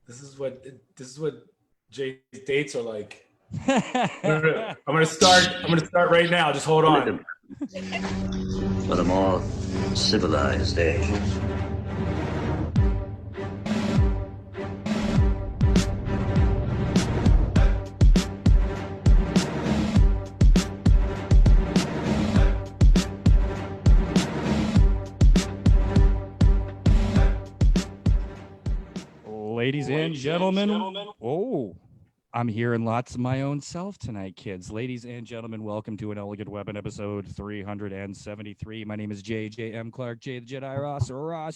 This is what Jay's dates are like. I'm gonna start right now. Just hold on. For the more civilized age. Ladies and gentlemen. Oh, I'm hearing lots of my own self tonight, kids. Ladies and gentlemen, welcome to an Elegant Weapon episode 373. My name is J.M. Clark, J the Jedi Ross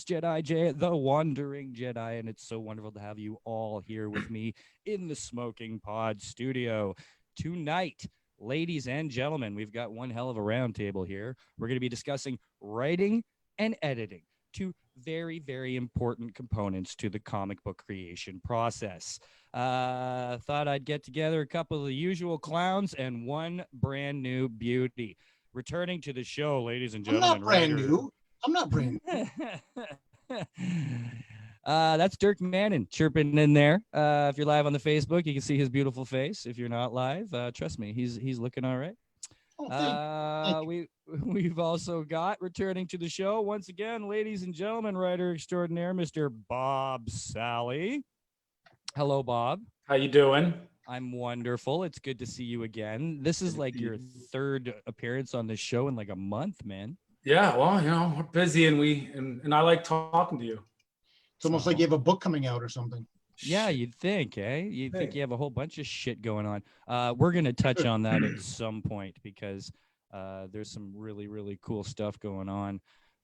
Jedi, J the Wandering Jedi, and it's so wonderful to have you all here with me in the Smoking Pod studio. Tonight, ladies and gentlemen, we've got one hell of a round table here. We're going to be discussing writing and editing, two very, very important components to the comic book creation process. Thought I'd get together a couple of the usual clowns and one brand new beauty. Returning to the show, ladies and gentlemen. I'm not brand new. That's Dirk Manning chirping in there. If you're live on the Facebook, you can see his beautiful face. If you're not live, trust me, he's looking all right. We've also got returning to the show once again, ladies and gentlemen, writer extraordinaire, Mr. Bob Salley. Hello, Bob. How you doing? I'm wonderful. It's good to see you again. This is like your third appearance on this show in like a month, man. Yeah, well, we're busy and I like talking to you. It's almost like you have a book coming out or something. Yeah, you'd think, eh? You'd think you have a whole bunch of shit going on. We're going to touch on that at some point because there's some really, really cool stuff going on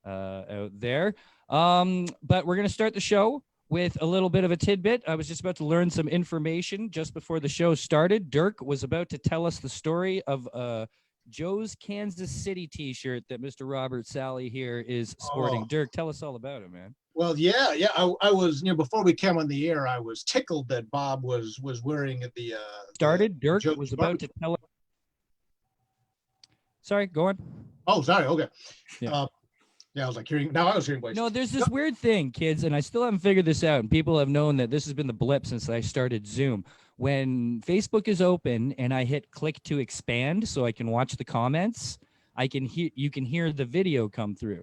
out there. But we're going to start the show with a little bit of a tidbit. I was just about to learn some information just before the show started. Dirk was about to tell us the story of Joe's Kansas City t-shirt that Mr. Robert Salley here is sporting. Dirk, tell us all about it, man. Well, yeah. I was, before we came on the air, I was tickled that Bob was wearing the. Dirk was about to tell us. Sorry, go on. Oh, sorry. Okay. Yeah. I was like hearing. Now I was hearing voices. No, there's this weird thing, kids, and I still haven't figured this out. And people have known that this has been the blip since I started Zoom. When Facebook is open and I hit click to expand so I can watch the comments, you can hear the video come through,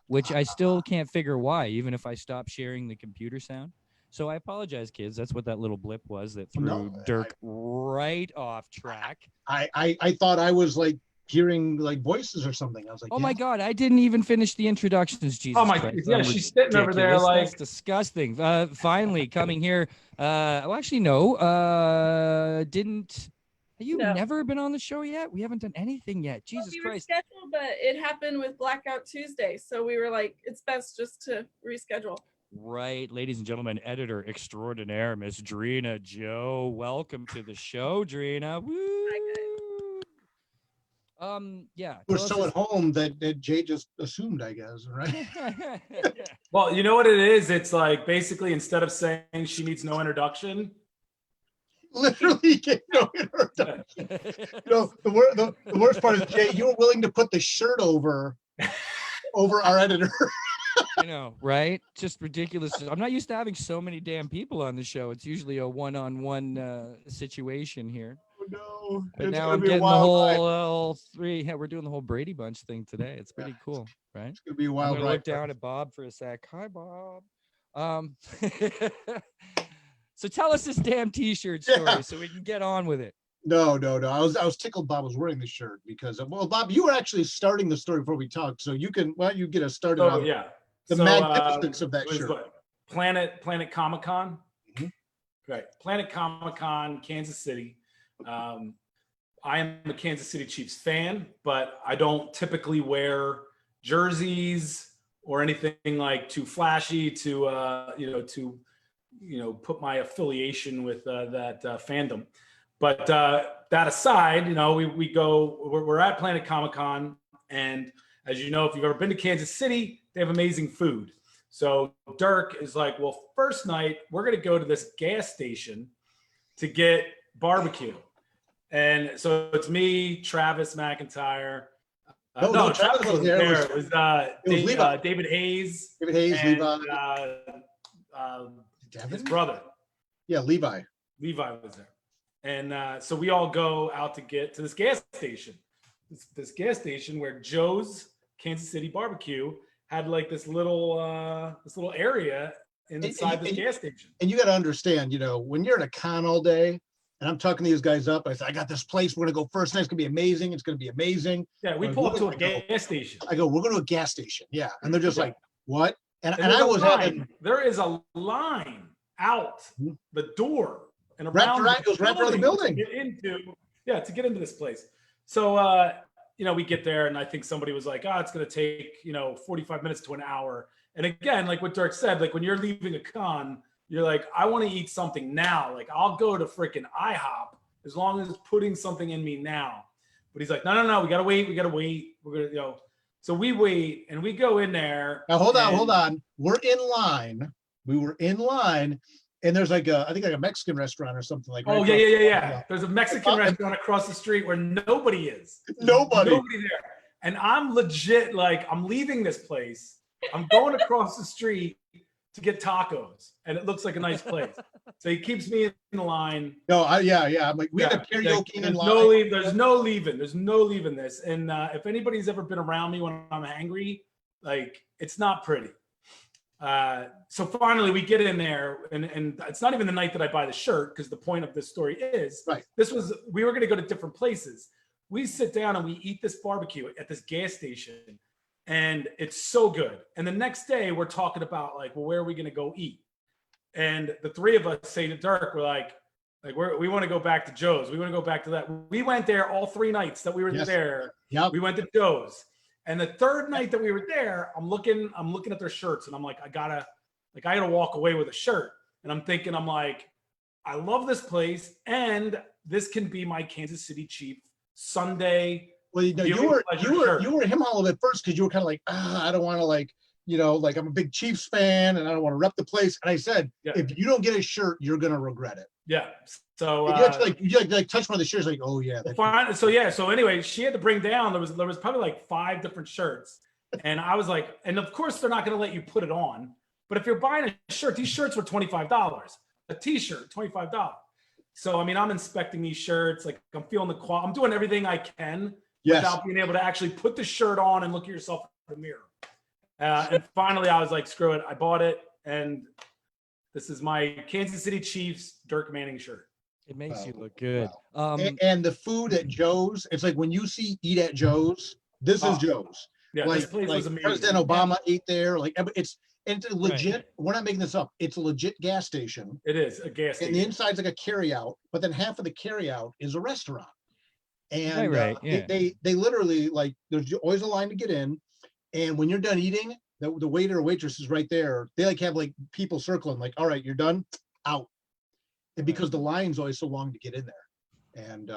which I still can't figure why, even if I stop sharing the computer sound. So I apologize, kids. That's what that little blip was that threw Dirk right off track. I thought I was like hearing like voices or something. I was like, oh my God, I didn't even finish the introductions. Jesus Christ. Yeah, she's sitting over there like. That's disgusting. Finally coming here. Well, actually, no. Have you never been on the show yet? We haven't done anything yet. Jesus Christ. Scheduled, but it happened with Blackout Tuesday. So we were like, it's best just to reschedule. Right, ladies and gentlemen, editor extraordinaire, Miss Drena Jo. Welcome to the show, Drena. Woo! Yeah. We're so at home that Jay just assumed, I guess, right? Well, you know what it is? It's like basically instead of saying she needs no introduction. Literally get no introduction. The worst part is, Jay, you were willing to put the shirt over our editor. I know, right? Just ridiculous. I'm not used to having so many damn people on the show. It's usually a one-on-one situation here. Oh, no. But now I'm getting the whole three. Yeah, we're doing the whole Brady Bunch thing today. It's pretty cool, right? It's gonna be a wild ride. Look down at Bob for a sec. Hi, Bob. So tell us this damn t-shirt story so we can get on with it. No. I was tickled Bob was wearing the shirt because Bob, you were actually starting the story before we talked, so why don't you get us started on the magnificence of that shirt. Planet Comic-Con. Mm-hmm. Right. Planet Comic-Con, Kansas City. I am a Kansas City Chiefs fan, but I don't typically wear jerseys or anything like too flashy to put my affiliation with that fandom. But that aside, we're at Planet Comic-Con, and as you know, if you've ever been to Kansas City, they have amazing food. So Dirk is like, well, first night we're gonna go to this gas station to get barbecue. And so it's me, Travis McIntyre. Travis wasn't there. It was David Hayes. David Hayes, and, Levi. Devin? his brother. Yeah, Levi. Levi was there. And so we all go out to get to this gas station. This gas station where Joe's Kansas City barbecue had like this little area inside this gas station. And you got to understand, you know, when you're in a con all day, and I'm talking these guys up, I said, I got this place. We're gonna go first night. It's gonna be amazing. It's gonna be amazing. Yeah, we pull up to a gas station. I go, we're going to a gas station. Yeah, and they're just like, what? And there's I a was line. having There is a line out the door and wrapped around around, it goes wrapped around the building. To get into this place. So you know, we get there and I think somebody was like, it's gonna take, you know, 45 minutes to an hour. And again, like what Dirk said, like when you're leaving a con, you're like, I want to eat something now. Like I'll go to freaking IHOP as long as it's putting something in me now. But he's like, no, we gotta wait. We're gonna, you know. So we wait and we go in there. Now hold on. We're in line. We were in line, and there's like I think like a Mexican restaurant or something like. Oh yeah. There's a Mexican restaurant across the street where nobody is. Nobody there. And I'm legit like, I'm leaving this place. I'm going across the street to get tacos, and it looks like a nice place. So he keeps me in the line. No, yeah. I'm like, we had a karaoke in line. There's no leaving this. And if anybody's ever been around me when I'm angry, like it's not pretty. So finally we get in there, and it's not even the night that I buy the shirt, because the point of this story is we were going to go to different places. We sit down and we eat this barbecue at this gas station, and it's so good. And the next day we're talking about like, well, where are we going to go eat? And the three of us say to Dirk, we're like we want to go back to Joe's. We want to go back to that. We went there all 3 nights that we were there. Yep. We went to Joe's. And the third night that we were there, I'm looking at their shirts, and I'm like, I gotta walk away with a shirt. And I'm thinking, I'm like, I love this place, and this can be my Kansas City Chief Sunday. Well, you know, you were him all of it first, because you were kind of like, I don't want to, like, you know, like I'm a big Chiefs fan and I don't want to rep the place. And I said, if you don't get a shirt, you're gonna regret it. Yeah. So you like touch one of the shirts, like, oh yeah. Fine. So anyway, she had to bring down. There was probably like 5 different shirts, and I was like, and of course they're not going to let you put it on. But if you're buying a shirt, these shirts were $25. A T-shirt, $25. So I mean, I'm inspecting these shirts, like I'm feeling the quality. I'm doing everything I can without being able to actually put the shirt on and look at yourself in the mirror. And finally, I was like, screw it. I bought it, and this is my Kansas City Chiefs Dirk Manning shirt. It makes you look good. Wow. And the food at Joe's, it's like when you see eat at Joe's, this is Joe's. Yeah, like, this place like was amazing. President Obama ate there. Like it's legit. Right. We're not making this up. It's a legit gas station. It is a gas station. And the inside's like a carryout, but then half of the carryout is a restaurant. And they literally, like, there's always a line to get in. And when you're done eating, the waiter or waitress is right there. They like have like people circling, like, all right, you're done, out. And because the line's always so long to get in there. And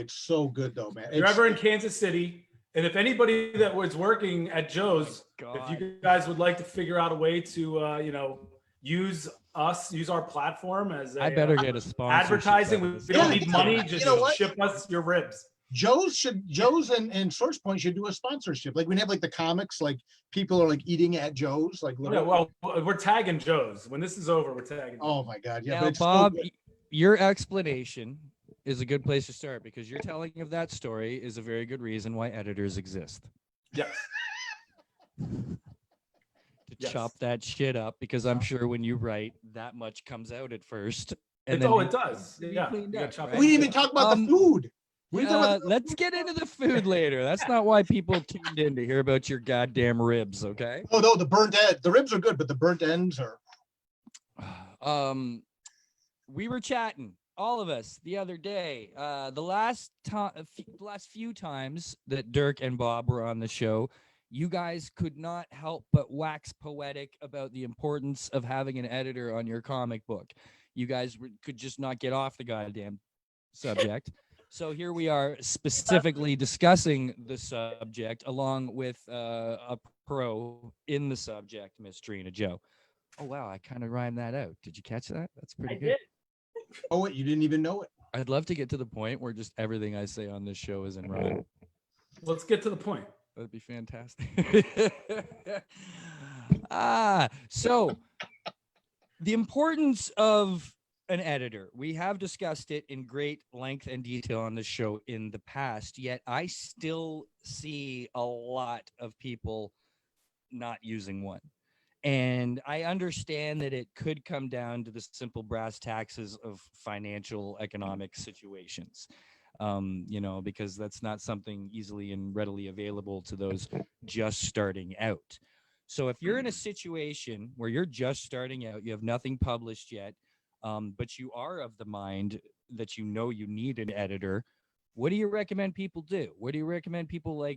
it's so good though, man. If you're ever in Kansas City, and if anybody that was working at Joe's, if you guys would like to figure out a way to use our platform as I better get a sponsorship. Advertising. We don't need money, just ship us your ribs. Joe's and Source Point should do a sponsorship. Like we have like the comics, like people are like eating at Joe's, like literally. Yeah, well, we're tagging Joe's. When this is over, we're tagging. Oh my God. Yeah. Now, Bob, your explanation is a good place to start, because your telling of that story is a very good reason why editors exist. Yes. Chop that shit up, because I'm sure when you write, that much comes out at first. And it does. Yeah. We didn't even talk about the food. Let's get into the food later. That's not why people tuned in to hear about your goddamn ribs, okay? Oh no, the burnt end. The ribs are good, but the burnt ends are. We were chatting, all of us, the other day. The last few times that Dirk and Bob were on the show, you guys could not help but wax poetic about the importance of having an editor on your comic book. You guys could just not get off the goddamn subject. So here we are specifically discussing the subject along with a pro in the subject, Miss Drena Jo. Oh, wow. I kind of rhymed that out. Did you catch that? That's pretty good. Did. Oh, wait, you didn't even know it. I'd love to get to the point where just everything I say on this show is in rhyme. Let's get to the point. That'd be fantastic. So The importance of an editor. We have discussed it in great length and detail on the show in the past, yet I still see a lot of people not using one. And I understand that it could come down to the simple brass taxes of financial economic situations, because that's not something easily and readily available to those just starting out. So if you're in a situation where you're just starting out, you have nothing published yet, but you are of the mind that you need an editor, what do you recommend people do? What do you recommend people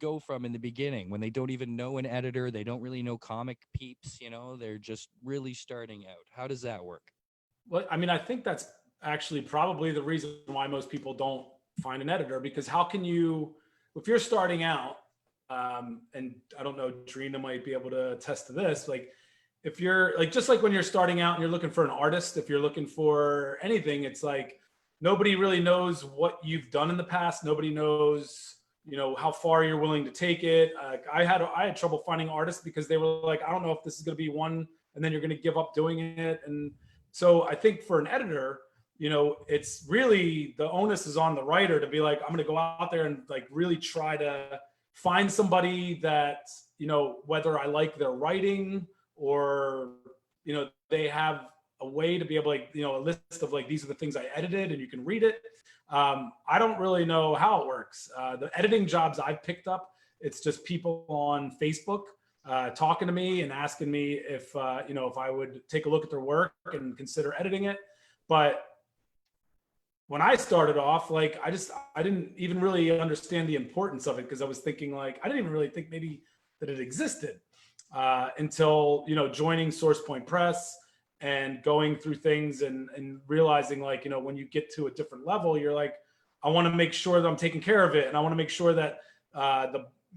go from in the beginning when they don't even know an editor? They don't really know comic peeps, they're just really starting out. How does that work? Well, I mean, I think that's actually probably the reason why most people don't find an editor, because how can you, if you're starting out, and I don't know, Drena might be able to attest to this, if you're just like when you're starting out and you're looking for an artist, if you're looking for anything, it's like nobody really knows what you've done in the past. Nobody knows, how far you're willing to take it. I had trouble finding artists because they were like, I don't know if this is going to be one, and then you're going to give up doing it. And so I think for an editor, it's really, the onus is on the writer to be like, I'm going to go out there and really try to find somebody that, whether I like their writing or, they have a way to be able to, a list of these are the things I edited and you can read it. I don't really know how it works. The editing jobs I've picked up, it's just people on Facebook talking to me and asking me if I would take a look at their work and consider editing it. But when I started off, I didn't even really understand the importance of it, because I was thinking I didn't even really think maybe that it existed until, joining Source Point Press and going through things and realizing when you get to a different level, you're like, I want to make sure that I'm taking care of it. And I want to make sure that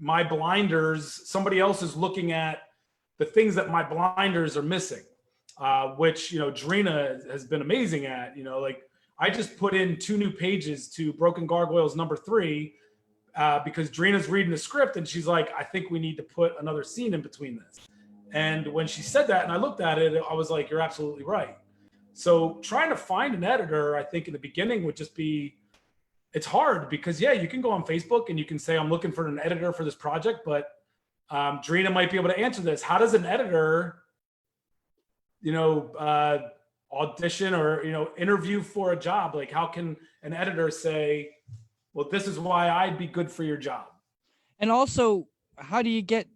my blinders, somebody else is looking at the things that my blinders are missing, which, Drena has been amazing at. I just put in 2 new pages to Broken Gargoyles #3 because Drena's reading the script and she's like, I think we need to put another scene in between this. And when she said that and I looked at it, I was like, you're absolutely right. So trying to find an editor, I think in the beginning would just be, it's hard because you can go on Facebook and you can say, I'm looking for an editor for this project, but Drena might be able to answer this. How does an editor, audition or, interview for a job? How can an editor say, well, this is why I'd be good for your job? And also, how do you get,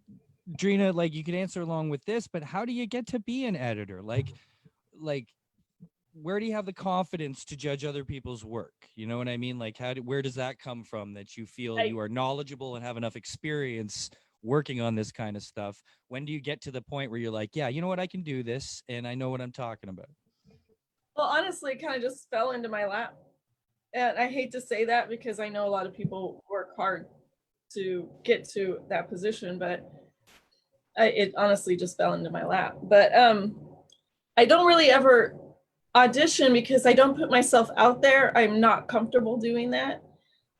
Drena, you could answer along with this, but how do you get to be an editor? Where do you have the confidence to judge other people's work? You know what I mean? Where does that come from, that you feel you are knowledgeable and have enough experience working on this kind of stuff? When do you get to the point where you're like, yeah, you know what, I can do this and I know what I'm talking about? Well, honestly, it kind of just fell into my lap. And I hate to say that because I know a lot of people work hard to get to that position, but it honestly just fell into my lap. But I don't really ever audition because I don't put myself out there. I'm not comfortable doing that.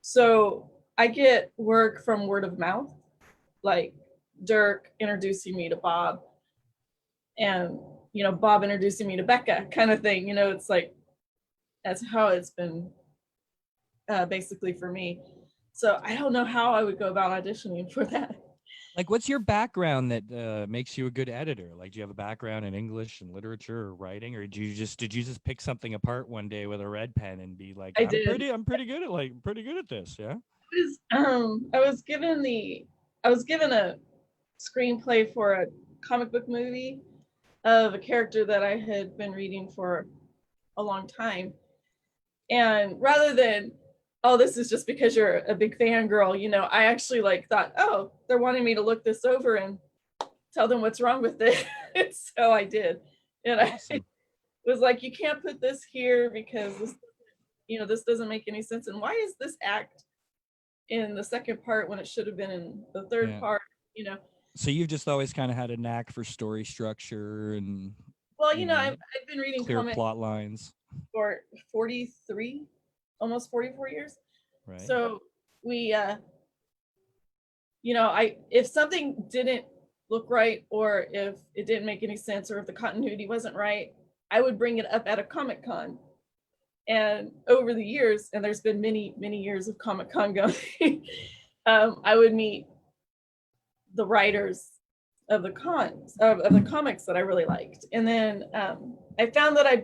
So I get work from word of mouth, like Dirk introducing me to Bob and, Bob introducing me to Becca kind of thing. It's like, that's how it's been basically for me. So I don't know how I would go about auditioning for that. What's your background that makes you a good editor? Do you have a background in English and literature or writing, or did you just pick something apart one day with a red pen and be like, I'm pretty good at this? Yeah. I was given a screenplay for a comic book movie of a character that I had been reading for a long time. And rather than, oh, this is just because you're a big fangirl, I actually thought, oh, they're wanting me to look this over and tell them what's wrong with it. So I did. And awesome. I was like, you can't put this here because this doesn't make any sense. And why is this act in the second part when it should have been in the third part, So you've just always kind of had a knack for story structure and, well, I've been reading clear plot lines for 43, almost 44 years. Right. So we, if something didn't look right, or if it didn't make any sense, or if the continuity wasn't right, I would bring it up at a Comic-Con. And over the years, and there's been many, many years of Comic-Con going, I would meet the writers of the comics that I really liked. And then I found that I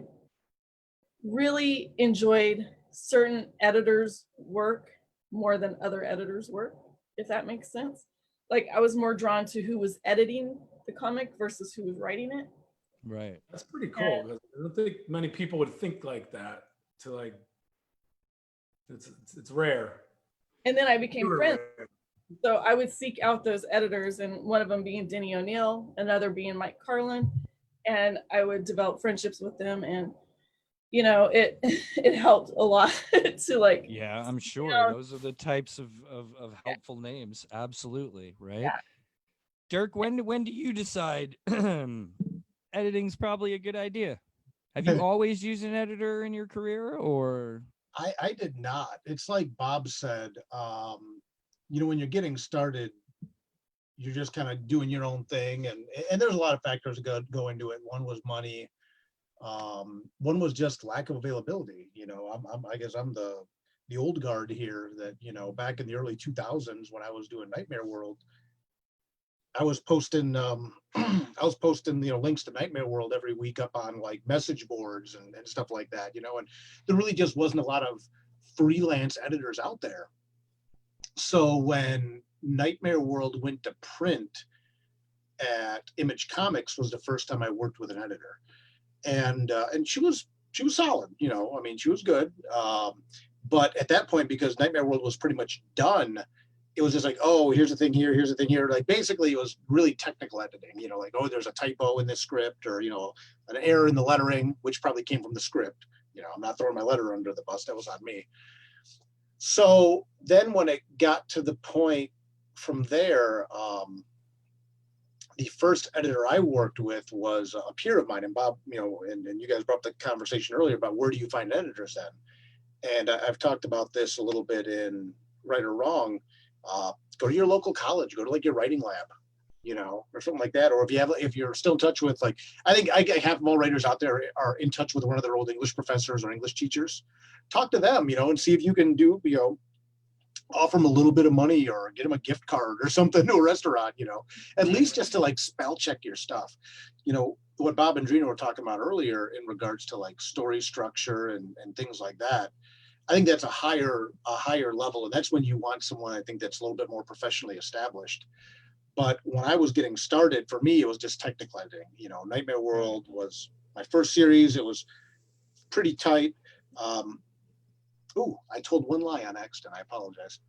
really enjoyed certain editors' work more than other editors' work, if that makes sense. Like, I was more drawn to who was editing the comic versus who was writing it. Right. That's pretty cool. I don't think many people would think like that. To like, it's rare. And then I became Super friends. rare. So I would seek out those editors, and one of them being Denny O'Neil, another being Mike Carlin, and I would develop friendships with them, and it helped a lot to like. Yeah, I'm sure those are the types of helpful names. Absolutely, right? Yeah. Dirk, when do you decide editing's probably a good idea? Have you always used an editor in your career, or? I did not. It's like Bob said, when you're getting started, you're just kind of doing your own thing. And there's a lot of factors that go into it. One was money. One was just lack of availability. I guess I'm the old guard here that, back in the early 2000s when I was doing Nightmare World, I was posting links to Nightmare World every week up on like message boards and stuff like that, and there really just wasn't a lot of freelance editors out there. So when Nightmare World went to print at Image Comics was the first time I worked with an editor. And she was solid, she was good. But at that point, because Nightmare World was pretty much done, it was just like, oh, here's the thing here, here's the thing here. Like, basically, it was really technical editing, like, oh, there's a typo in this script, or, an error in the lettering, which probably came from the script. I'm not throwing my letter under the bus. That was on me. So then when it got to the point from there, the first editor I worked with was a peer of mine, and Bob, and you guys brought up the conversation earlier about where do you find editors then? And I've talked about this a little bit in Right or Wrong. Go to your local college, go to like your writing lab, or something like that. Or if you're still in touch with, like, I think half of all writers out there are in touch with one of their old English professors or English teachers. Talk to them, and see if you can do, offer them a little bit of money or get them a gift card or something to a restaurant, at least just to like spell check your stuff. What Bob and Drena were talking about earlier in regards to like story structure and things like that. I think that's a higher level. And that's when you want someone, I think, that's a little bit more professionally established. But when I was getting started, for me, it was just technical editing. Nightmare World was my first series. It was pretty tight. I told one lie on accident. I apologize.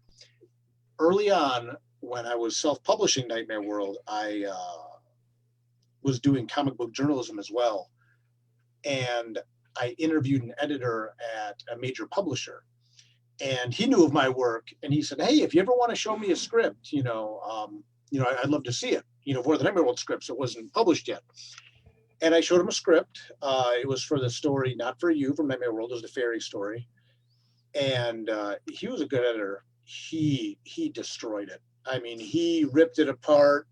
Early on, when I was self-publishing Nightmare World, I was doing comic book journalism as well. And I interviewed an editor at a major publisher. And he knew of my work. And he said, hey, if you ever want to show me a script, I'd love to see it, for the Nightmare World scripts. It wasn't published yet. And I showed him a script. It was for the story Not For You from Nightmare World. It was the fairy story. And he was a good editor. He destroyed it. I mean, he ripped it apart,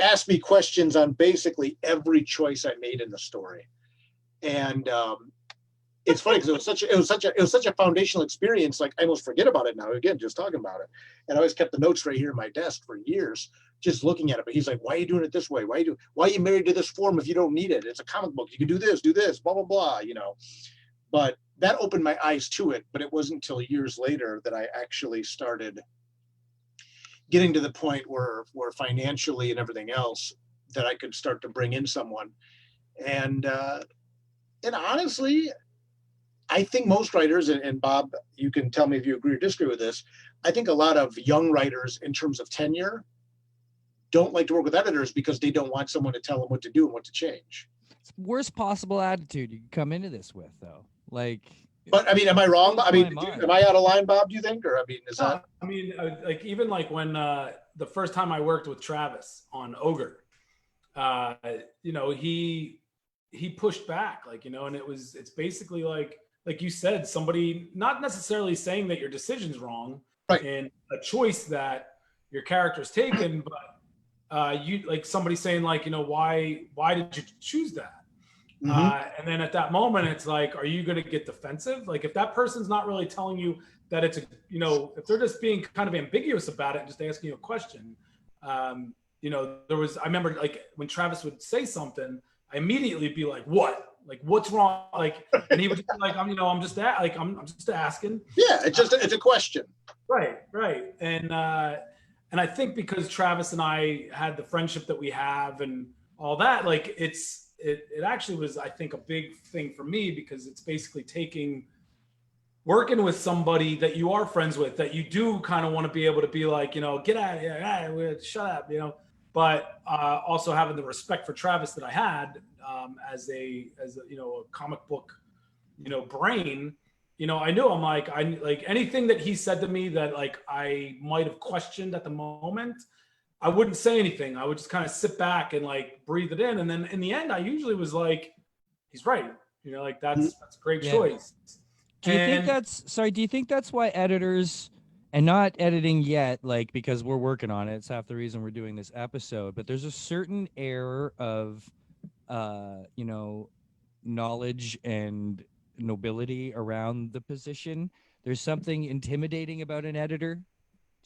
asked me questions on basically every choice I made in the story. And it's funny because it was such a foundational experience. Like, I almost forget about it now. Again, just talking about it. And I always kept the notes right here in my desk for years, just looking at it. But he's like, why are you doing it this way? Why are you married to this form if you don't need it? It's a comic book. You can do this, blah, blah, blah, But that opened my eyes to it. But it wasn't until years later that I actually started getting to the point where financially and everything else that I could start to bring in someone. And honestly, I think most writers, and Bob, you can tell me if you agree or disagree with this, I think a lot of young writers in terms of tenure don't like to work with editors because they don't want someone to tell them what to do and what to change. It's the worst possible attitude you can come into this with, though. Like, but I mean, am I wrong? I mean, am I out of line, Bob, do you think? Or, I mean, is that? I mean, like, even like when the first time I worked with Travis on Ogre, he pushed back, like, and it's basically like you said, somebody not necessarily saying that your decision's wrong, right, and a choice that your character's taken, but you like somebody saying like, why did you choose that? Mhm. And then at that moment, it's like, are you going to get defensive? Like if that person's not really telling you that it's if they're just being kind of ambiguous about it, just asking you a question. I remember like when Travis would say something, I immediately be like, what? Like, what's wrong? Like, and he would just be like, I'm just asking. Yeah, it's a question. Right. And I think because Travis and I had the friendship that we have and all that, like it actually was, I think, a big thing for me because it's basically working with somebody that you are friends with, that you do kind of want to be able to be like, get out of here, shut up, but also having the respect for Travis that I had as a comic book, brain, I knew I'm like, anything that he said to me that like I might have questioned at the moment, I wouldn't say anything. I would just kind of sit back and like breathe it in. And then in the end, I usually was like, he's right. Like that's a great choice. Do you think that's why editors, and not editing yet, like, because we're working on it, it's half the reason we're doing this episode, but there's a certain air of, knowledge and nobility around the position. There's something intimidating about an editor.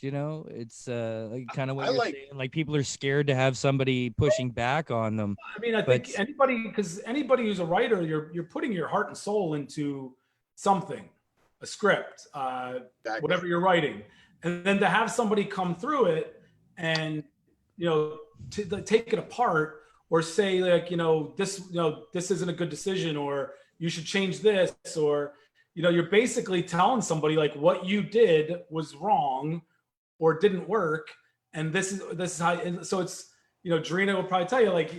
It's like kind of what you're saying. Like people are scared to have somebody pushing back on them. I mean, I think anybody who's a writer, you're putting your heart and soul into something, a script, whatever you're writing, and then to have somebody come through it and to take it apart or say like this isn't a good decision or you should change this, or you're basically telling somebody like what you did was wrong or didn't work, and this is how. And so it's Drena will probably tell you like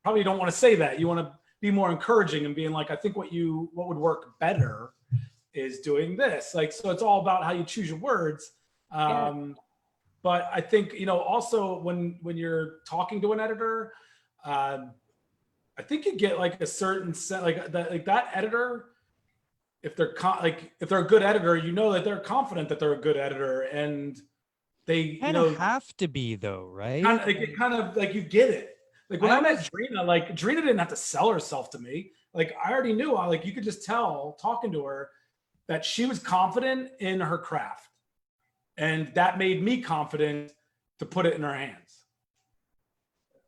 probably don't want to say that. You want to be more encouraging and being like, I think what would work better is doing this. Like, so it's all about how you choose your words. But I think also when you're talking to an editor, I think you get like a certain set, like that editor. If they're if they're a good editor, that they're confident that they're a good editor, and they have to be though, right? Kind of like you get it. Like when I met Drena, like Drena didn't have to sell herself to me. Like I already knew, like you could just tell talking to her that she was confident in her craft, and that made me confident to put it in her hands.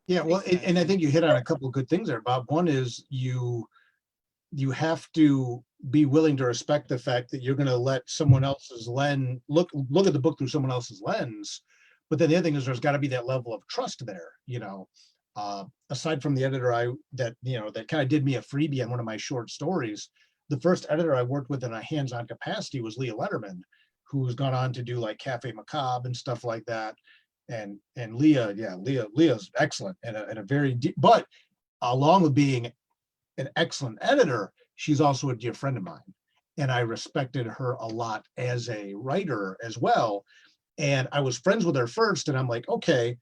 Yeah, well, and I think you hit on a couple of good things there, Bob. One is you have to be willing to respect the fact that you're going to let someone else's lens look at the book through someone else's lens. But then the other thing is there's got to be that level of trust there, aside from the editor that kind of did me a freebie on one of my short stories. The first editor I worked with in a hands-on capacity was Leah Letterman, who's gone on to do like Cafe Macabre and stuff like that. And Leah's excellent and a very deep, but along with being an excellent editor, she's also a dear friend of mine. And I respected her a lot as a writer as well. And I was friends with her first, and I'm like, okay,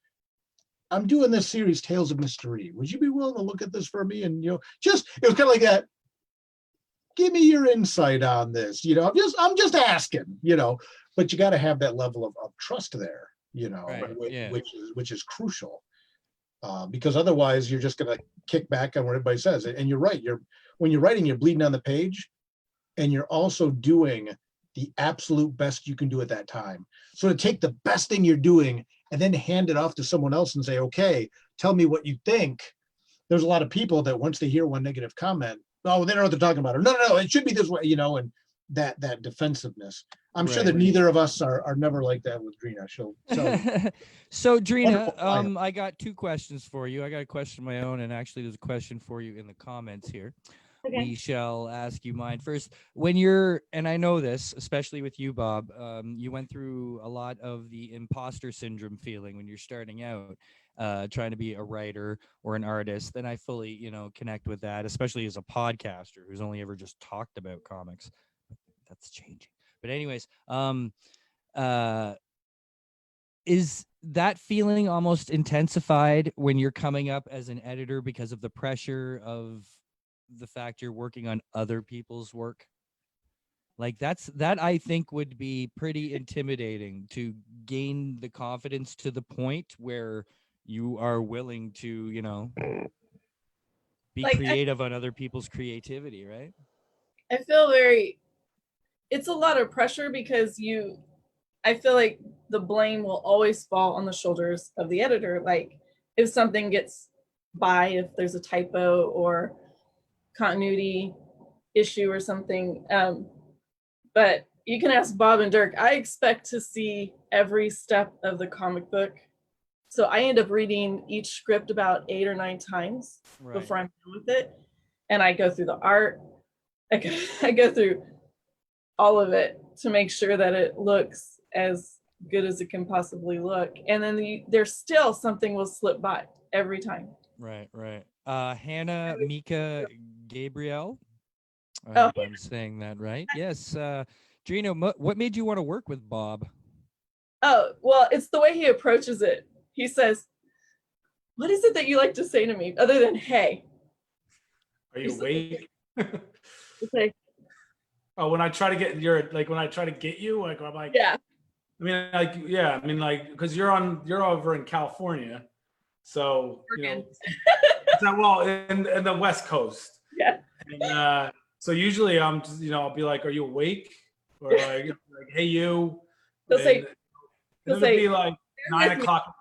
I'm doing this series, Tales of Mystery. Would you be willing to look at this for me? And it was kind of like that. Give me your insight on this. I'm just asking, but you got to have that level of trust there, right, which is crucial. Because otherwise you're just going to kick back on what everybody says. And you're right. When you're writing, you're bleeding on the page, and you're also doing the absolute best you can do at that time. So to take the best thing you're doing and then hand it off to someone else and say, okay, tell me what you think. There's a lot of people that once they hear one negative comment, oh, they don't know what they're talking about. Or no, it should be this way, and that defensiveness. I'm sure that neither of us are never like that with Drena. So Drena, I got two questions for you. I got a question of my own, and actually there's a question for you in the comments here. Okay. We shall ask you mine first. When you're, and I know this, especially with you, Bob, you went through a lot of the imposter syndrome feeling when you're starting out, trying to be a writer or an artist. And I fully, connect with that, especially as a podcaster who's only ever just talked about comics. That's changing. But anyways, is that feeling almost intensified when you're coming up as an editor because of the pressure of the fact you're working on other people's work? Like that I think would be pretty intimidating to gain the confidence to the point where you are willing to, be Like, creative on other people's creativity, right? I feel it's a lot of pressure because I feel like the blame will always fall on the shoulders of the editor. Like if something gets by, if there's a typo or continuity issue or something. But you can ask Bob and Dirk. I expect to see every step of the comic book. So I end up reading each script about 8 or 9 times before I'm done with it. And I go through the art. I go through all of it to make sure that it looks as good as it can possibly look. And then there's still something will slip by every time. Right. Hannah Mika Gabrielle. I Oh, hope I'm saying that right. Yes. Drena, what made you want to work with Bob? Oh, well, it's the way he approaches it. He says, "What is it that you like to say to me other than hey? Are you awake?" It's like, Oh, when I try to get when I try to get you, like I'm like, yeah. I mean, like, yeah, I mean, like, because you're over in California, so well in the West Coast. Yeah. And so usually I'm just, I'll be like, "Are you awake?" Or like "Hey, you." He'll say, it'll be like 9 o'clock.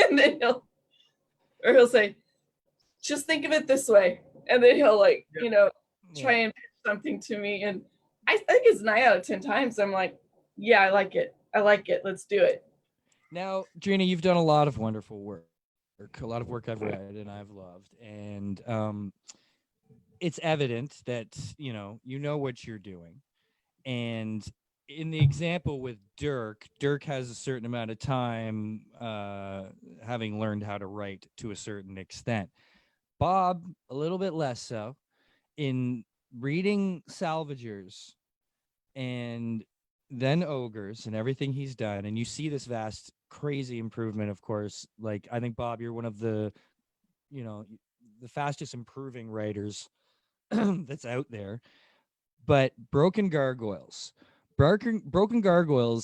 and then he'll say, "Just think of it this way," and then he'll try and pitch something to me, and I think it's 9 out of 10 times I'm like, "Yeah, I like it. Let's do it." Now, Drena, you've done a lot of wonderful work. A lot of work I've read and I've loved, and it's evident that you know what you're doing. And in the example with Dirk has a certain amount of time, having learned how to write to a certain extent. Bob, a little bit less so. In reading Salvagers and then Ogres and everything he's done, and you see this vast, crazy improvement, of course. Like, I think, Bob, you're one of the fastest improving writers that's out there. But Broken Gargoyles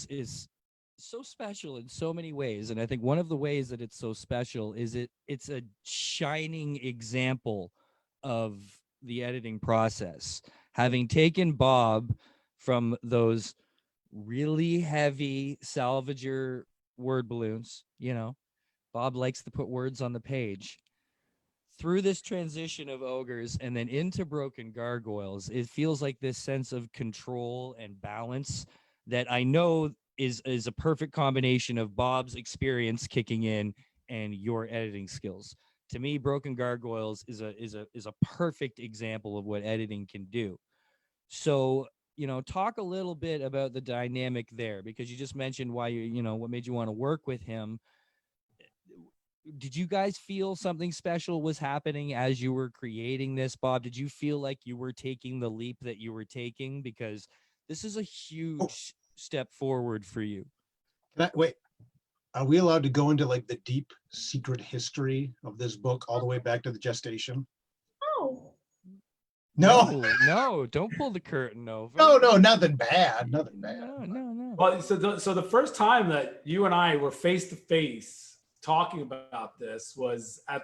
is so special in so many ways, and I think one of the ways that it's so special is it's a shining example of the editing process. Having taken Bob from those really heavy Salvager word balloons, Bob likes to put words on the page, through this transition of Ogres and then into Broken Gargoyles, it feels like this sense of control and balance that I know is a perfect combination of Bob's experience kicking in and your editing skills. To me, Broken Gargoyles is a perfect example of what editing can do. So, talk a little bit about the dynamic there, because you just mentioned why what made you want to work with him. Did you guys feel something special was happening as you were creating this, Bob? Did you feel like you were taking the leap that you were taking? Because this is a huge step forward for you. Wait, are we allowed to go into like the deep secret history of this book all the way back to the gestation? No, don't pull the curtain over. No, nothing bad. No. Well, so the first time that you and I were face to face talking about this was at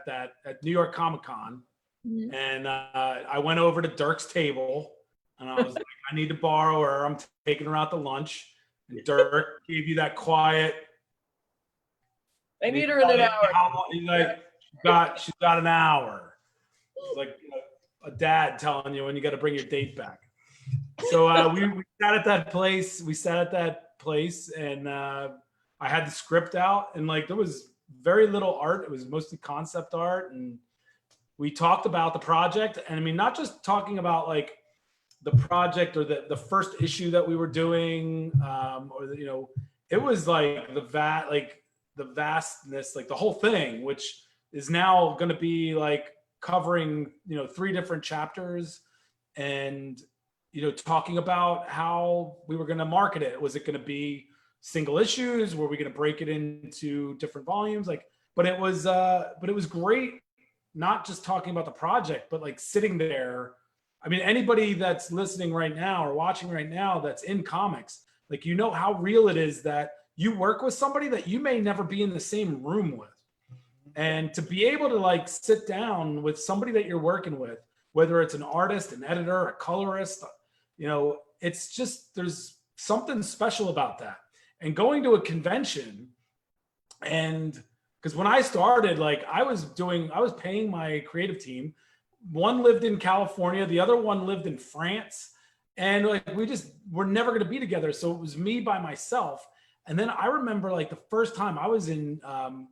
New York Comic Con. Mm-hmm. And I went over to Dirk's table and I was like, "I need to borrow her. I'm taking her out to lunch." And Dirk gave you that quiet. I need her in an hour. He's like, she's got an hour. It's like a dad telling you when you got to bring your date back. So we sat at that place. And I had the script out, and like there was very little art. It was mostly concept art, and we talked about the project. And I mean, not just talking about like the project or the first issue that we were doing, it was like the vastness, like the whole thing, which is now going to be like covering 3 different chapters, and talking about how we were going to market it. Was it going to be single issues? Were we going to break it into different volumes? But it was great, not just talking about the project, but like sitting there. I mean, anybody that's listening right now or watching right now that's in comics, like, how real it is that you work with somebody that you may never be in the same room with. And to be able to like sit down with somebody that you're working with, whether it's an artist, an editor, a colorist, you know, it's just, there's something special about that. And going to a convention, and because when I started, like I was paying my creative team. One lived in California, the other one lived in France. And like, we're never going to be together. So it was me by myself. And then I remember like the first time I was in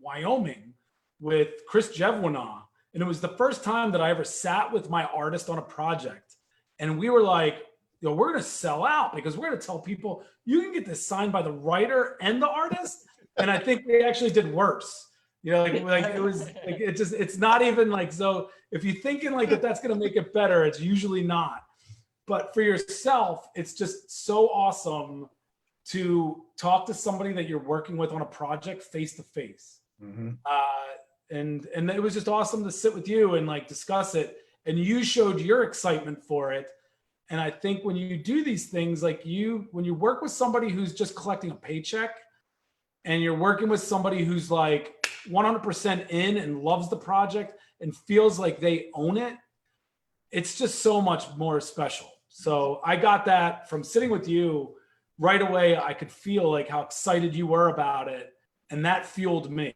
Wyoming with Chris Jevwanaw. And it was the first time that I ever sat with my artist on a project. And we were like, you know, we're going to sell out because we're going to tell people you can get this signed by the writer and the artist. And I think we actually did worse. You know, like it was like, it's not even like, so if you're thinking like that's going to make it better, it's usually not. But for yourself, it's just so awesome to talk to somebody that you're working with on a project face to face. And it was just awesome to sit with you and like discuss it. And you showed your excitement for it. And I think when you do these things, like when you work with somebody who's just collecting a paycheck and you're working with somebody who's like 100% in and loves the project and feels like they own it, it's just so much more special. So I got that from sitting with you right away. I could feel like how excited you were about it. And that fueled me.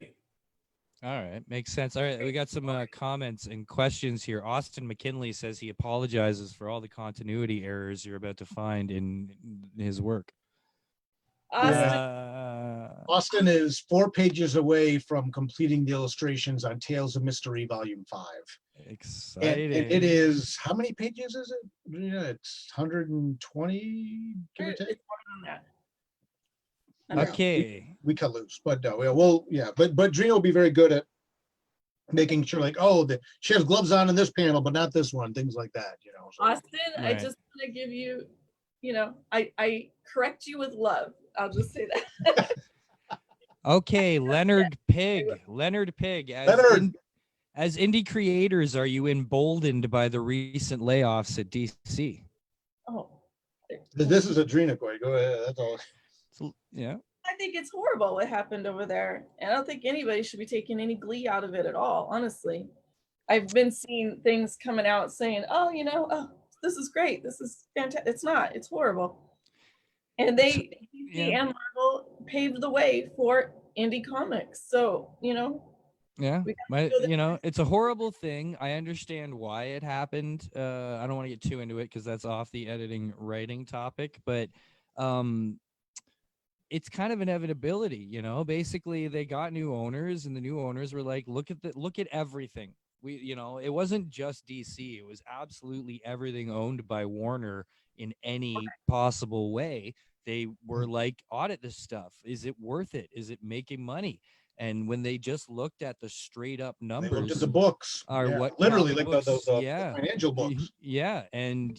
All right. Makes sense. All right. We got some comments and questions here. Austin McKinley says he apologizes for all the continuity errors you're about to find in his work. Austin is 4 pages away from completing the illustrations on Tales of Mystery Volume 5. Exciting. And it is, how many pages is it? Yeah, it's 120, give or take. Okay. We cut loose, but no, but Drena will be very good at making sure, like, oh, she has gloves on in this panel, but not this one, things like that, you know. So. Austin, right. I just want to give you, you know, I correct you with love. I'll just say that. Okay, Leonard Pig. As indie creators, are you emboldened by the recent layoffs at DC? Oh, this is a Drena question. Go ahead. That's all. Yeah. I think it's horrible what happened over there. And I don't think anybody should be taking any glee out of it at all, honestly. I've been seeing things coming out saying, oh, you know, oh, this is great. This is fantastic. It's not. It's horrible. And DC and Marvel paved the way for indie comics. So, you know. Yeah, it's a horrible thing. I understand why it happened. I don't want to get too into it because that's off the editing writing topic, but it's kind of inevitability, you know. Basically, they got new owners, and the new owners were like, look at everything. It wasn't just DC. It was absolutely everything owned by Warner in any possible way. They were like, audit this stuff. Is it worth it? Is it making money? And when they just looked at the straight up numbers, they looked at the books, what literally like books, the financial books. Yeah, and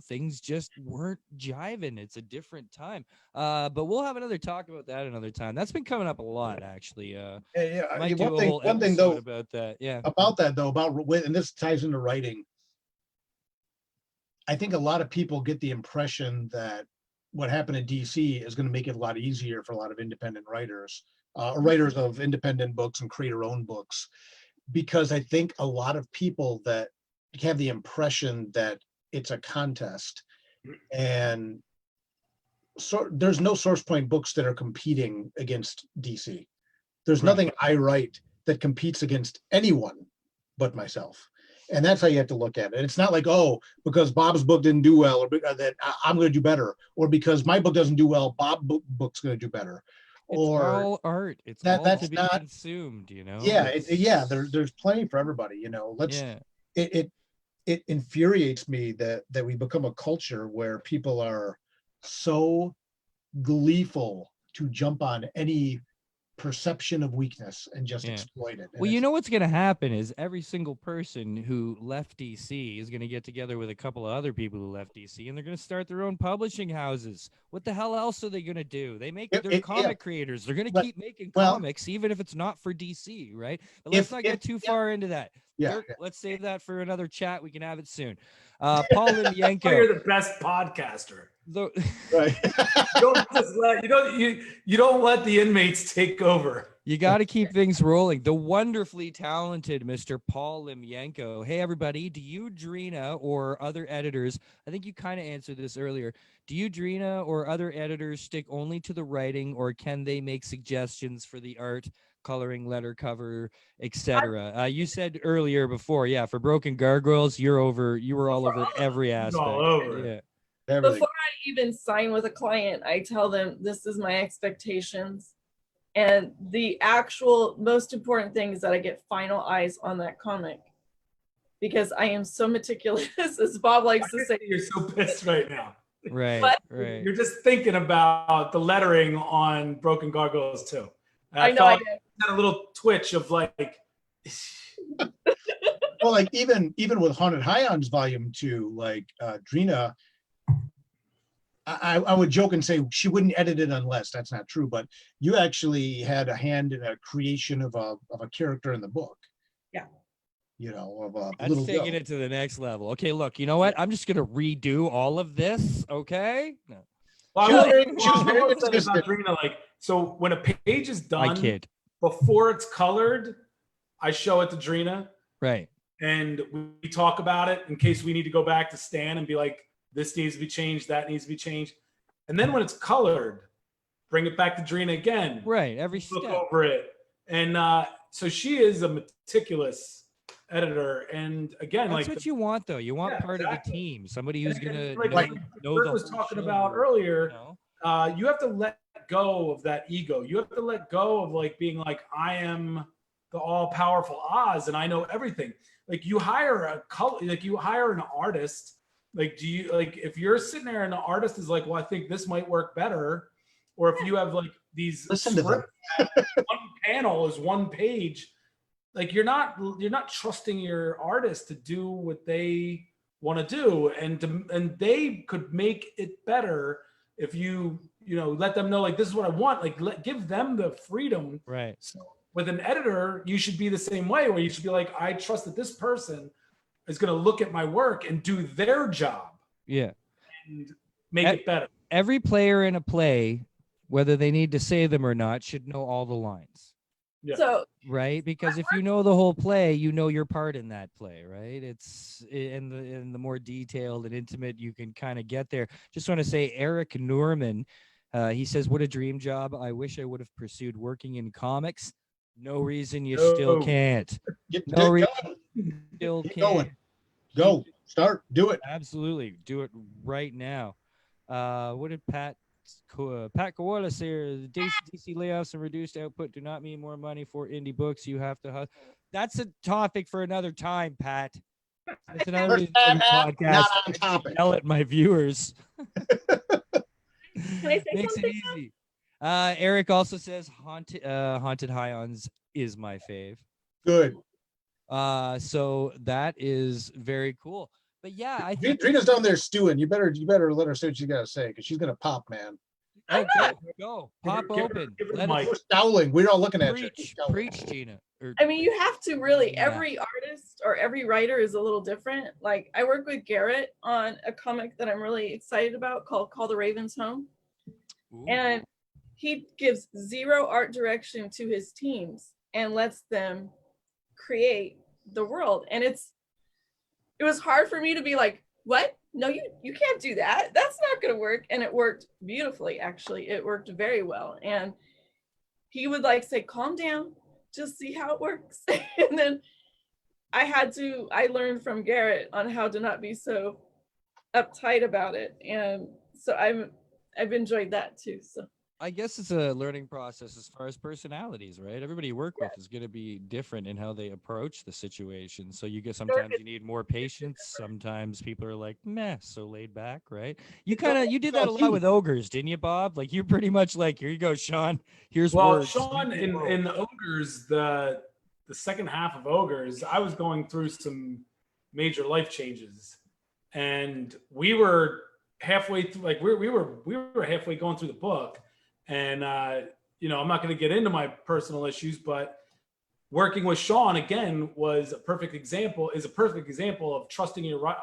things just weren't jiving. It's a different time. But we'll have another talk about that another time. That's been coming up a lot, actually. One thing though about that. Yeah. About that though, and this ties into writing. I think a lot of people get the impression that what happened in DC is going to make it a lot easier for a lot of independent writers. Writers of independent books and creator-owned books, because I think a lot of people that have the impression that it's a contest, and so there's no Source Point books that are competing against DC. There's nothing I write that competes against anyone but myself, and that's how you have to look at it. It's not like, oh, because Bob's book didn't do well, or that I'm going to do better, or because my book doesn't do well, Bob's book's going to do better. It's all art. It's all to be consumed, you know. Yeah, there's plenty for everybody, you know. It infuriates me that we become a culture where people are so gleeful to jump on any perception of weakness and just exploit it. And well, you know what's going to happen is every single person who left DC is going to get together with a couple of other people who left DC, and they're going to start their own publishing houses. What the hell else are they going to do? They're comic creators. They're going to keep making comics, even if it's not for DC, right? But let's not get too far into that. Dirk, let's save that for another chat. We can have it soon. Paul Limienko. You're the best podcaster. Right. You don't let the inmates take over. You got to keep things rolling. The wonderfully talented Mr. Paul Limyenko. Hey, everybody. Do you, Drena, or other editors, I think you kind of answered this earlier. Do you, Drena, or other editors stick only to the writing, or can they make suggestions for the art, coloring, letter cover, etc.? You said earlier before, yeah, for Broken Gargoyles, you were all over every aspect. All over. Yeah. Everything. Before I even sign with a client, I tell them this is my expectations. And the actual most important thing is that I get final eyes on that comic, because I am so meticulous, as Bob likes to say. You're so pissed right now. Right, What? right. You're just thinking about the lettering on Broken Gargoyles too. And I know I did. had a little twitch of like. Well, like even with Haunted Highlands Volume 2, like Drena, I would joke and say she wouldn't edit it unless. That's not true, but you actually had a hand in a creation of a character in the book. Yeah. You know, of a That's little taking girl. it to the next level. Okay, look, you know what? I'm just gonna redo all of this. Okay. No. Well, She was very about consistent. Drena, like, so when a page is My done, kid. before it's colored, I show it to Drena Right. and we talk about it in case we need to go back to Stan and be like, this needs to be changed, that needs to be changed. And then when it's colored, bring it back to Drena again. Right. Every Look step. over it. And so she is a meticulous editor. And again, That's like what you want, though. You want Yeah, part exactly. of the team. Somebody who's gonna like know Dirk the was whole talking show, about earlier, you know? you have to let go of that ego. You have to let go of like being like, I am the all-powerful Oz and I know everything. Like you hire an artist. Like, do you, like, if you're sitting there and the artist is like, well, I think this might work better, or if you have like these Listen to them. one panel is one page, like you're not trusting your artist to do what they want to do, and they could make it better if you let them know, like, this is what I want, like give them the freedom. Right. So with an editor, you should be the same way, where you should be like, I trust that this person is going to look at my work and do their job. Yeah. And make it better. Every player in a play, whether they need to say them or not, should know all the lines. Yeah. So Right, because if you know the whole play, you know your part in that play, right? It's in the more detailed and intimate you can kind of get there. Just want to say, Eric Norman, he says, "What a dream job! I wish I would have pursued working in comics. No reason you still can't. No reason still Get can't. going. Go. Start. Do it. Absolutely, do it right now." What did Pat Koala say? DC layoffs and reduced output do not mean more money for indie books. You have to. That's a topic for another time, Pat. That's another reason for the podcast. Not on topic. Yell at my viewers. can I say Makes it something? easy. Eric also says Haunted Highlands is my fave. Good. So that is very cool. But yeah, I think Drena's down there stewing. You better let her say what she's got to say, because she's gonna pop, man. go pop open. Give her the Let mic. it We're scowling. We're all looking at you. preach, Gina. I mean, you have to really, Yeah. every artist or every writer is a little different. Like I work with Garrett on a comic that I'm really excited about called Call the Ravens Home. Ooh. And he gives zero art direction to his teams and lets them create the world. And it was hard for me to be like, what? No, you can't do that. That's not going to work. And it worked beautifully, actually. It worked very well. And he would like say, calm down, just see how it works. And then I learned from Garrett on how to not be so uptight about it. And so I've enjoyed that too. So I guess it's a learning process as far as personalities, right? Everybody you work with is going to be different in how they approach the situation. So sometimes you need more patience. Sometimes people are like, meh, so laid back, right? You did that a lot with ogres, didn't you, Bob? Like you're pretty much like, here you go, Sean. Here's words. Sean in the Ogres, the second half of Ogres, I was going through some major life changes, and we were halfway through. Like we were halfway going through the book. And, I'm not going to get into my personal issues, but working with Sean again is a perfect example of trusting your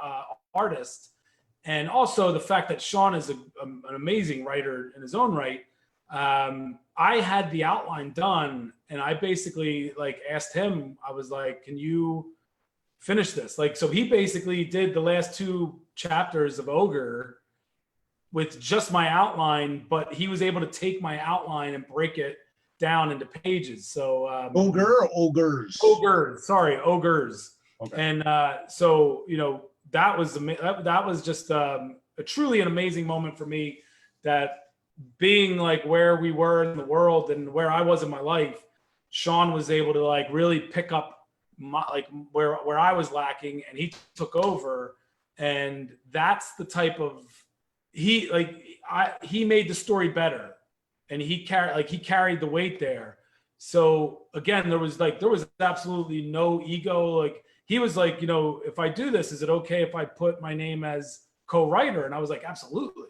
artist. And also the fact that Sean is an amazing writer in his own right. I had the outline done, and I basically like asked him, I was like, can you finish this? Like, so he basically did the last 2 chapters of Ogre with just my outline, but he was able to take my outline and break it down into pages. So Ogre or ogres? Ogres, sorry, ogres. Okay. And so, you know, that was just truly an amazing moment for me, that being like where we were in the world and where I was in my life, Sean was able to like really pick up my, like where I was lacking, and he took over. And that's the type of, he made the story better, and he carried the weight there. So again, there was absolutely no ego. Like, he was like, you know, if I do this, is it okay if I put my name as co-writer? And I was like, absolutely.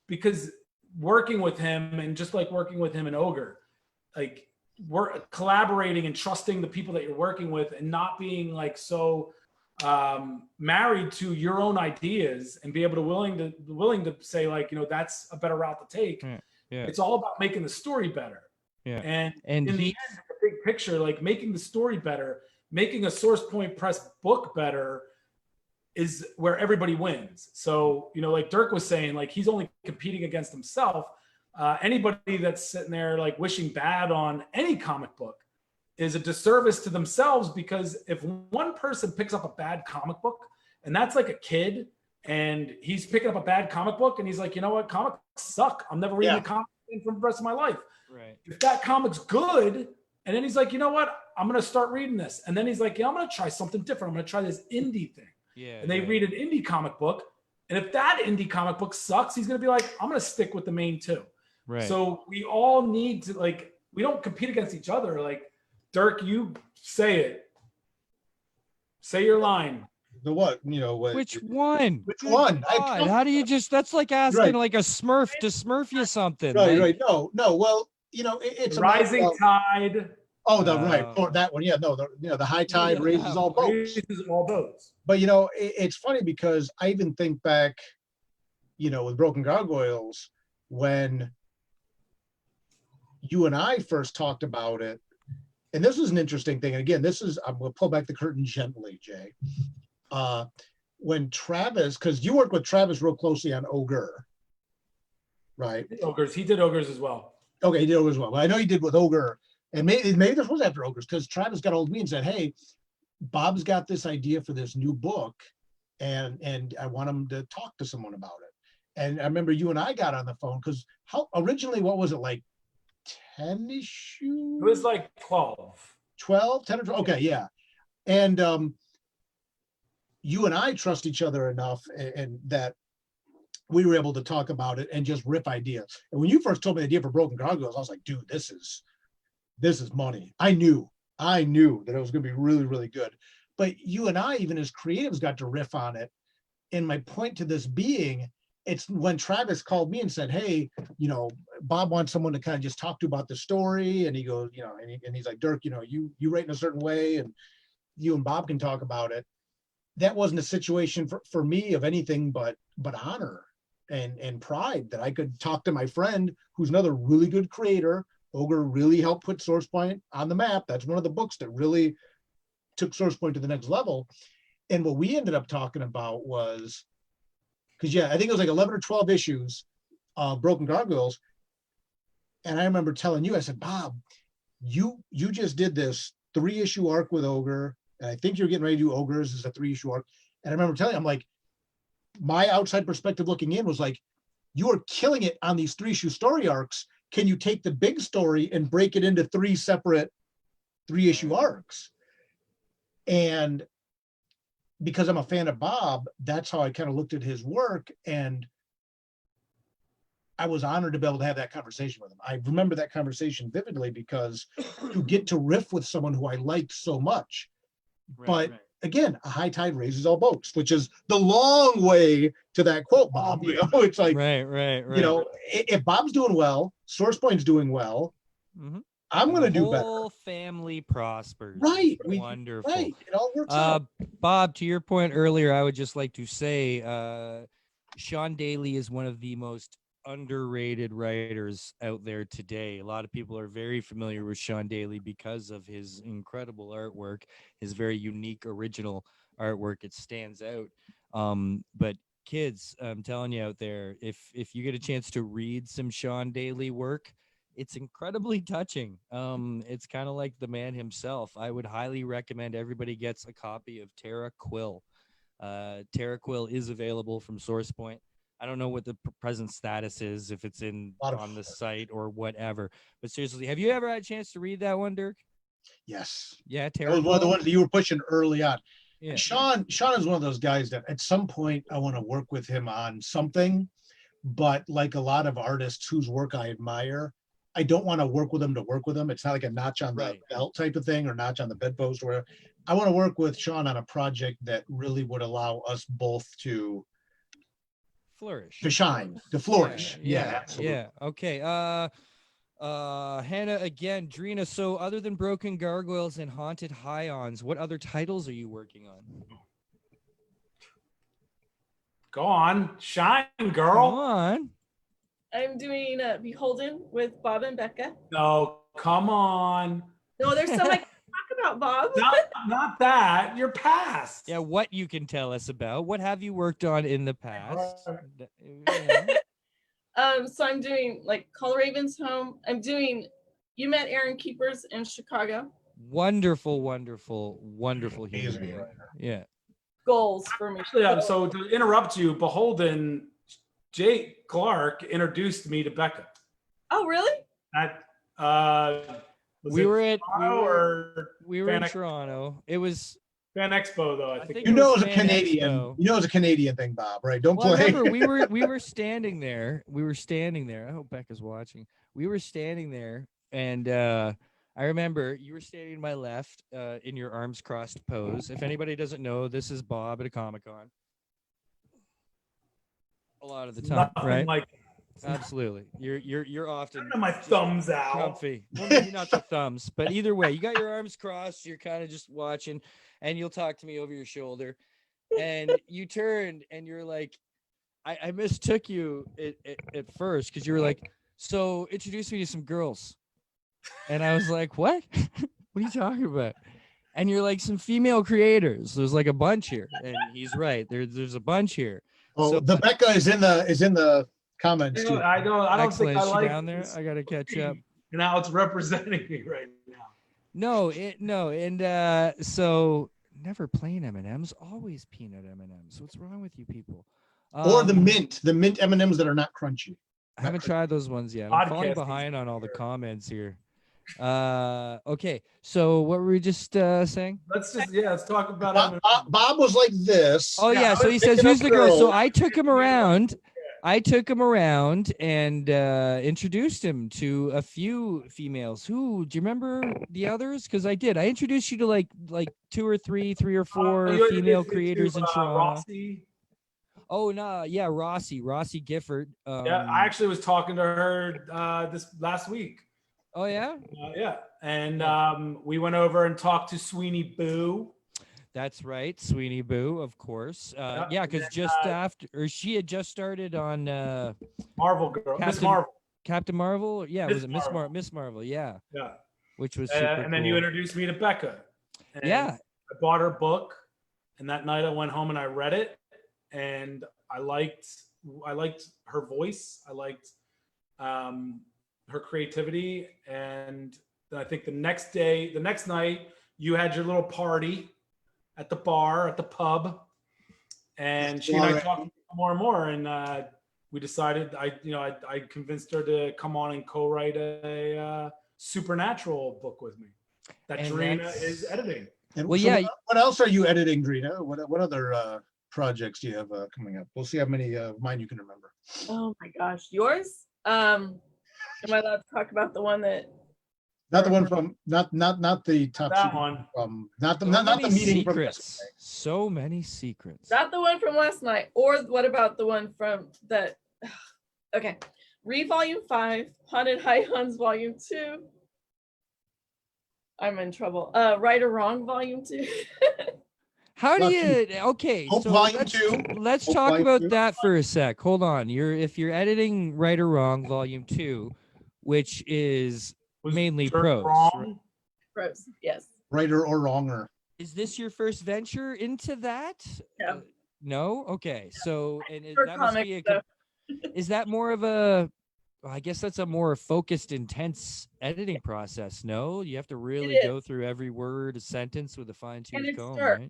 Because working with him, and just like working with him in Ogre, like, we're collaborating and trusting the people that you're working with, and not being like so married to your own ideas, and be able to willing to say, like, you know, that's a better route to take. Yeah. It's all about making the story better. Yeah. And And in the end, the big picture, like making the story better, making a Source Point Press book better, is where everybody wins. So, you know, like Dirk was saying, like, he's only competing against himself. Anybody that's sitting there like wishing bad on any comic book is a disservice to themselves, because if one person picks up a bad comic book, and that's like a kid, and he's picking up a bad comic book, and he's like, you know what, comics suck, I'm never reading a comic for the rest of my life. Right. If that comic's good, and then he's like, you know what, I'm going to start reading this. And then he's like, yeah, I'm going to try something different. I'm going to try this indie thing. Yeah. And they read an indie comic book. And if that indie comic book sucks, he's going to be like, I'm going to stick with the main 2. Right. So we all need to, like, we don't compete against each other. Like, Dirk, you say it. Say your line. The what? You know what? Which one? Which one? God, how do you just? That's like asking like a Smurf to Smurf you something. Right, like, right. No. Well, you know, it's Rising tide. Oh, right. Or that one. Yeah. No. The high tide raises all boats. Raises all boats. But you know, it's funny because I even think back, you know, with Broken Gargoyles, when you and I first talked about it, and this was an interesting thing. And again, I'm going to pull back the curtain gently, Jay. When Travis, because you worked with Travis real closely on Ogre, right? Ogres. He did Ogres as well. Okay, he did Ogre as well. But I know he did with Ogre, and maybe this was after Ogres, because Travis got hold of me and said, "Hey, Bob's got this idea for this new book, and I want him to talk to someone about it." And I remember you and I got on the phone, because how originally, what was it, like 10 issues? It was like 12. 12, 10 or 12? Okay, yeah. And you and I trust each other enough, and that we were able to talk about it and just rip ideas. And when you first told me the idea for Broken Gargoyles, I was like, dude, this is money. I knew that it was going to be really, really good. But you and I, even as creatives, got to riff on it. And my point to this being, it's when Travis called me and said, "Hey, you know, Bob wants someone to kind of just talk to about the story." And he goes, you know, and he's like, "Dirk, you know, you write in a certain way, and you and Bob can talk about it." That wasn't a situation for me of anything but honor and pride, that I could talk to my friend who's another really good creator. Ogre really helped put Source Point on the map. That's one of the books that really took Source Point to the next level. And what we ended up talking about was, because I think it was like 11 or 12 issues of Broken Gargoyles. And I remember telling you, I said, "Bob, you just did this 3-issue arc with Ogre, and I think you're getting ready to do Ogres as a 3-issue arc." And I remember telling you, I'm like, my outside perspective looking in was like, "You are killing it on these 3-issue story arcs. Can you take the big story and break it into 3 separate 3-issue arcs?" And because I'm a fan of Bob, that's how I kind of looked at his work. And I was honored to be able to have that conversation with him. I remember that conversation vividly, because to get to riff with someone who I liked so much. But again, a high tide raises all boats, which is the long way to that quote, Bob. You know, it's like, right. You know, if Bob's doing well, Source Point's doing well, I'm going to do better. Whole family prospers. Right. Wonderful. Right. It all works out. Bob, to your point earlier, I would just like to say, Sean Daly is one of the most underrated writers out there today. A lot of people are very familiar with Sean Daly because of his incredible artwork, his very unique, original artwork. It stands out. But kids, I'm telling you out there, if you get a chance to read some Sean Daly work, it's incredibly touching. It's kind of like the man himself. I would highly recommend everybody gets a copy of Terra Quill. Terra Quill is available from SourcePoint. I don't know what the present status is, if it's on the site or whatever. But seriously, have you ever had a chance to read that one, Dirk? Yes. Yeah, That Terra was one of the Quill? ones that you were pushing early on. Yeah. Sean is one of those guys that at some point I want to work with him on something, but like a lot of artists whose work I admire, I don't want to work with them to work with them. It's not like a notch on the Right. belt type of thing or notch on the bedpost or whatever. I want to work with Sean on a project that really would allow us both to Flourish. to shine, to flourish. Yeah, absolutely. Yeah. Okay. Hannah again, Drena. So other than Broken Gargoyles and Haunted Highons, what other titles are you working on? Go on, shine, Come girl. on. I'm doing Beholden with Bob and Becca. No, come on. No, there's some I can talk about, Bob. Not that. You're past. Yeah, what you can tell us about. What have you worked on in the past? So I'm doing like Call Raven's Home. I'm doing You Met Aaron Keepers in Chicago. Wonderful human being. Yeah. Goals for me. Yeah, so to interrupt you, Beholden, Jake Clark introduced me to Becca. Oh, really? We were in Fan Toronto. It was Fan Expo, though. I think You it know, was it's a Fan Canadian. Expo. You know, it's a Canadian thing, Bob. Right? Don't Well, play. remember, we were standing there. I hope Becca's watching. We were standing there, and I remember you were standing to my left in your arms crossed pose. If anybody doesn't know, this is Bob at a Comic-Con. A lot of the time, nothing right? like Absolutely. You're often my thumbs out. comfy. Well, maybe not the thumbs, but either way, you got your arms crossed. You're kind of just watching, and you'll talk to me over your shoulder. And you turned, and you're like, I mistook you at first because you were like, so introduce me to some girls. And I was like, what? What are you talking about? And you're like, some female creators. There's like a bunch here. And he's right. There's a bunch here. Oh, So, the Becca is in the comments too. I don't think I she like down there. this. I gotta catch up. And now it's representing me right now. No, and so never plain M&Ms, always peanut M&Ms. What's wrong with you people? Or the mint M&Ms that are not crunchy. I haven't tried those ones yet. I'm falling Podcast. behind on all the comments here. Okay, so what were we just saying? Let's talk about Bob was like this. Oh yeah, so he says, "Who's the girl?" So I took him around. And introduced him to a few females. Who do you remember the others? Because I did. I introduced you to like 3 or 4 female creators in Toronto. Rossi. Oh no, yeah, Rossi Gifford. Yeah, I actually was talking to her this last week. Oh yeah. Yeah, and we went over and talked to Sweeney Boo. That's right, Sweeney Boo, of course. Yeah, because she had just started on Marvel Girl, Miss Marvel. Captain Marvel, yeah, was it Marvel. Miss Marvel? Yeah, Yeah, which was super and then cool. you introduced me to Becca. And Yeah, I bought her book, and that night I went home and I read it, and I liked her voice. I liked her creativity, and then I think the next night, you had your little party at the bar, at the pub, and she and I talked more and more, and we decided I convinced her to come on and co-write a supernatural book with me that Drena is editing. And well, so yeah. What else are you editing, Drena? What other projects do you have coming up? We'll see how many of mine you can remember. Oh my gosh, yours? Am I allowed to talk about the one that? Not the one from not the top That secret one. from not the many meeting secrets. from So many secrets. Not the one from last night, or what about the one from that? Okay, Read Volume 5, Haunted Highlands Volume 2. I'm in trouble. Right or Wrong Volume 2. How do Love you? Okay, Hope so Volume 2. let's Hope talk Volume about 2. that for a sec. Hold on. If you're editing Right or Wrong Volume 2, which is Was mainly Dirk prose. wrong? Gross. Yes. Righter or wronger. Is this your first venture into that? Yeah. No. Okay. So For that must comics, be though. is that more of a? Well, I guess that's a more focused, intense editing process. No, you have to really is. go through every word, a sentence with a fine And tooth it's comb, Dirk. right?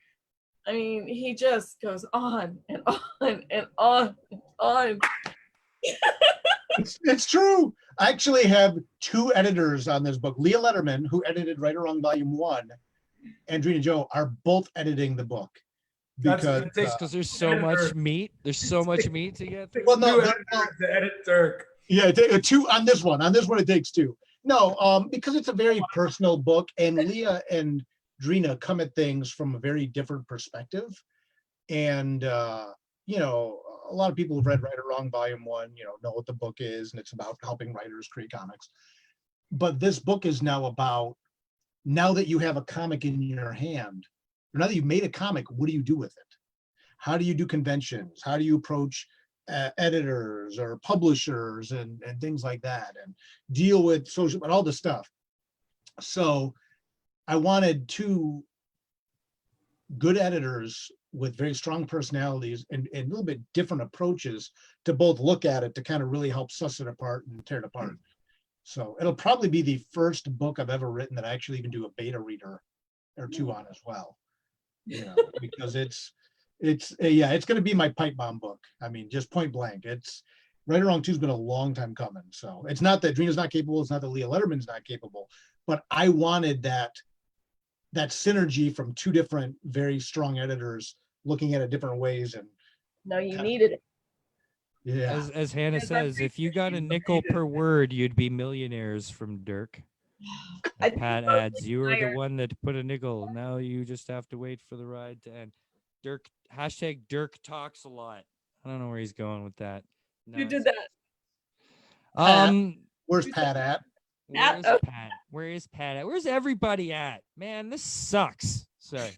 I mean, he just goes on and on and on and on. It's true. I actually have 2 editors on this book. Leah Letterman, who edited Right or Wrong Volume 1, and Drena Jo are both editing the book. Because Because there's so much meat. There's so much meat to get through. well, no, To edit Dirk. yeah, 2 on this one. On this one, it takes 2. No, because it's a very personal book, and Leah and Drena come at things from a very different perspective. And you know, a lot of people who've read Right or Wrong Volume 1, know what the book is, and it's about helping writers create comics. But this book is now about, now that you have a comic in your hand, or now that you've made a comic, what do you do with it? How do you do conventions? How do you approach editors or publishers and things like that, and deal with social and all this stuff? So I wanted 2 good editors with very strong personalities and a little bit different approaches to both look at it, to kind of really help suss it apart and tear it apart. So it'll probably be the first book I've ever written that I actually even do a beta reader or 2 on as well. Because it's going to be my pipe bomb book. I mean, just point blank. It's Right or Wrong 2 has been a long time coming. So it's not that Drena's not capable. It's not that Leah Letterman's not capable, but I wanted that synergy from 2 different, very strong editors looking at it different ways. And No, you needed it. yeah, As Hannah says, if you got a nickel per word, you'd be millionaires from Dirk. And Pat adds, you are the one that put a nickel. Now you just have to wait for the ride to end. Dirk, hashtag Dirk talks a lot. I don't know where he's going with that. You did that. where's Pat at? Where's Pat? Where is Pat at? Where's everybody at? Man, this sucks. Sorry.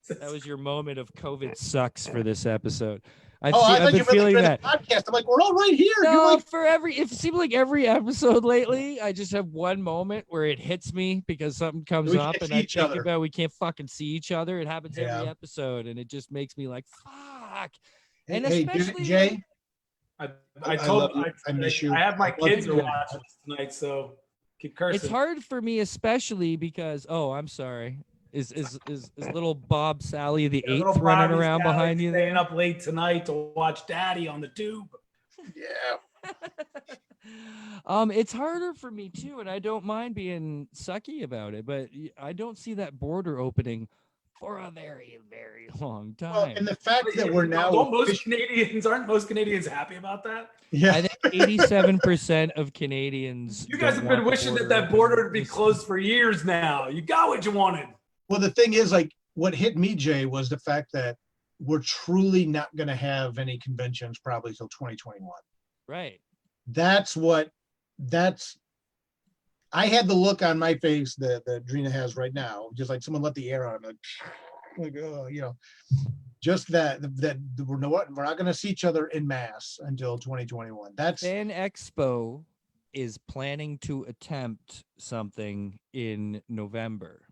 That was your moment of COVID sucks for this episode. I've been feeling that podcast. I'm like, we're all right here. No, it seems like every episode lately, I just have one moment where it hits me because something comes up and I think about we can't fucking see each other. It happens every episode, and it just makes me like, fuck. And especially Jay, I miss you. I have my kids are watching tonight, so keep cursing. It's hard for me, especially because I'm sorry. Is little Bob Salley the 8th running around behind you? Staying up late tonight to watch Daddy on the tube. Yeah. It's harder for me too, and I don't mind being sucky about it, but I don't see that border opening for a very, very long time. Well, and the fact that we're now aren't most Canadians happy about that? Yeah, I think 87% of Canadians. You guys have been wishing that border would be closed for years now. You got what you wanted. Well, the thing is, like, what hit me, Jay, was the fact that we're truly not going to have any conventions probably till 2021. Right. I had the look on my face that Drena has right now, just like someone let the air out. I'm like, oh, just that we're not going to see each other in mass until 2021. That's Fan Expo is planning to attempt something in November.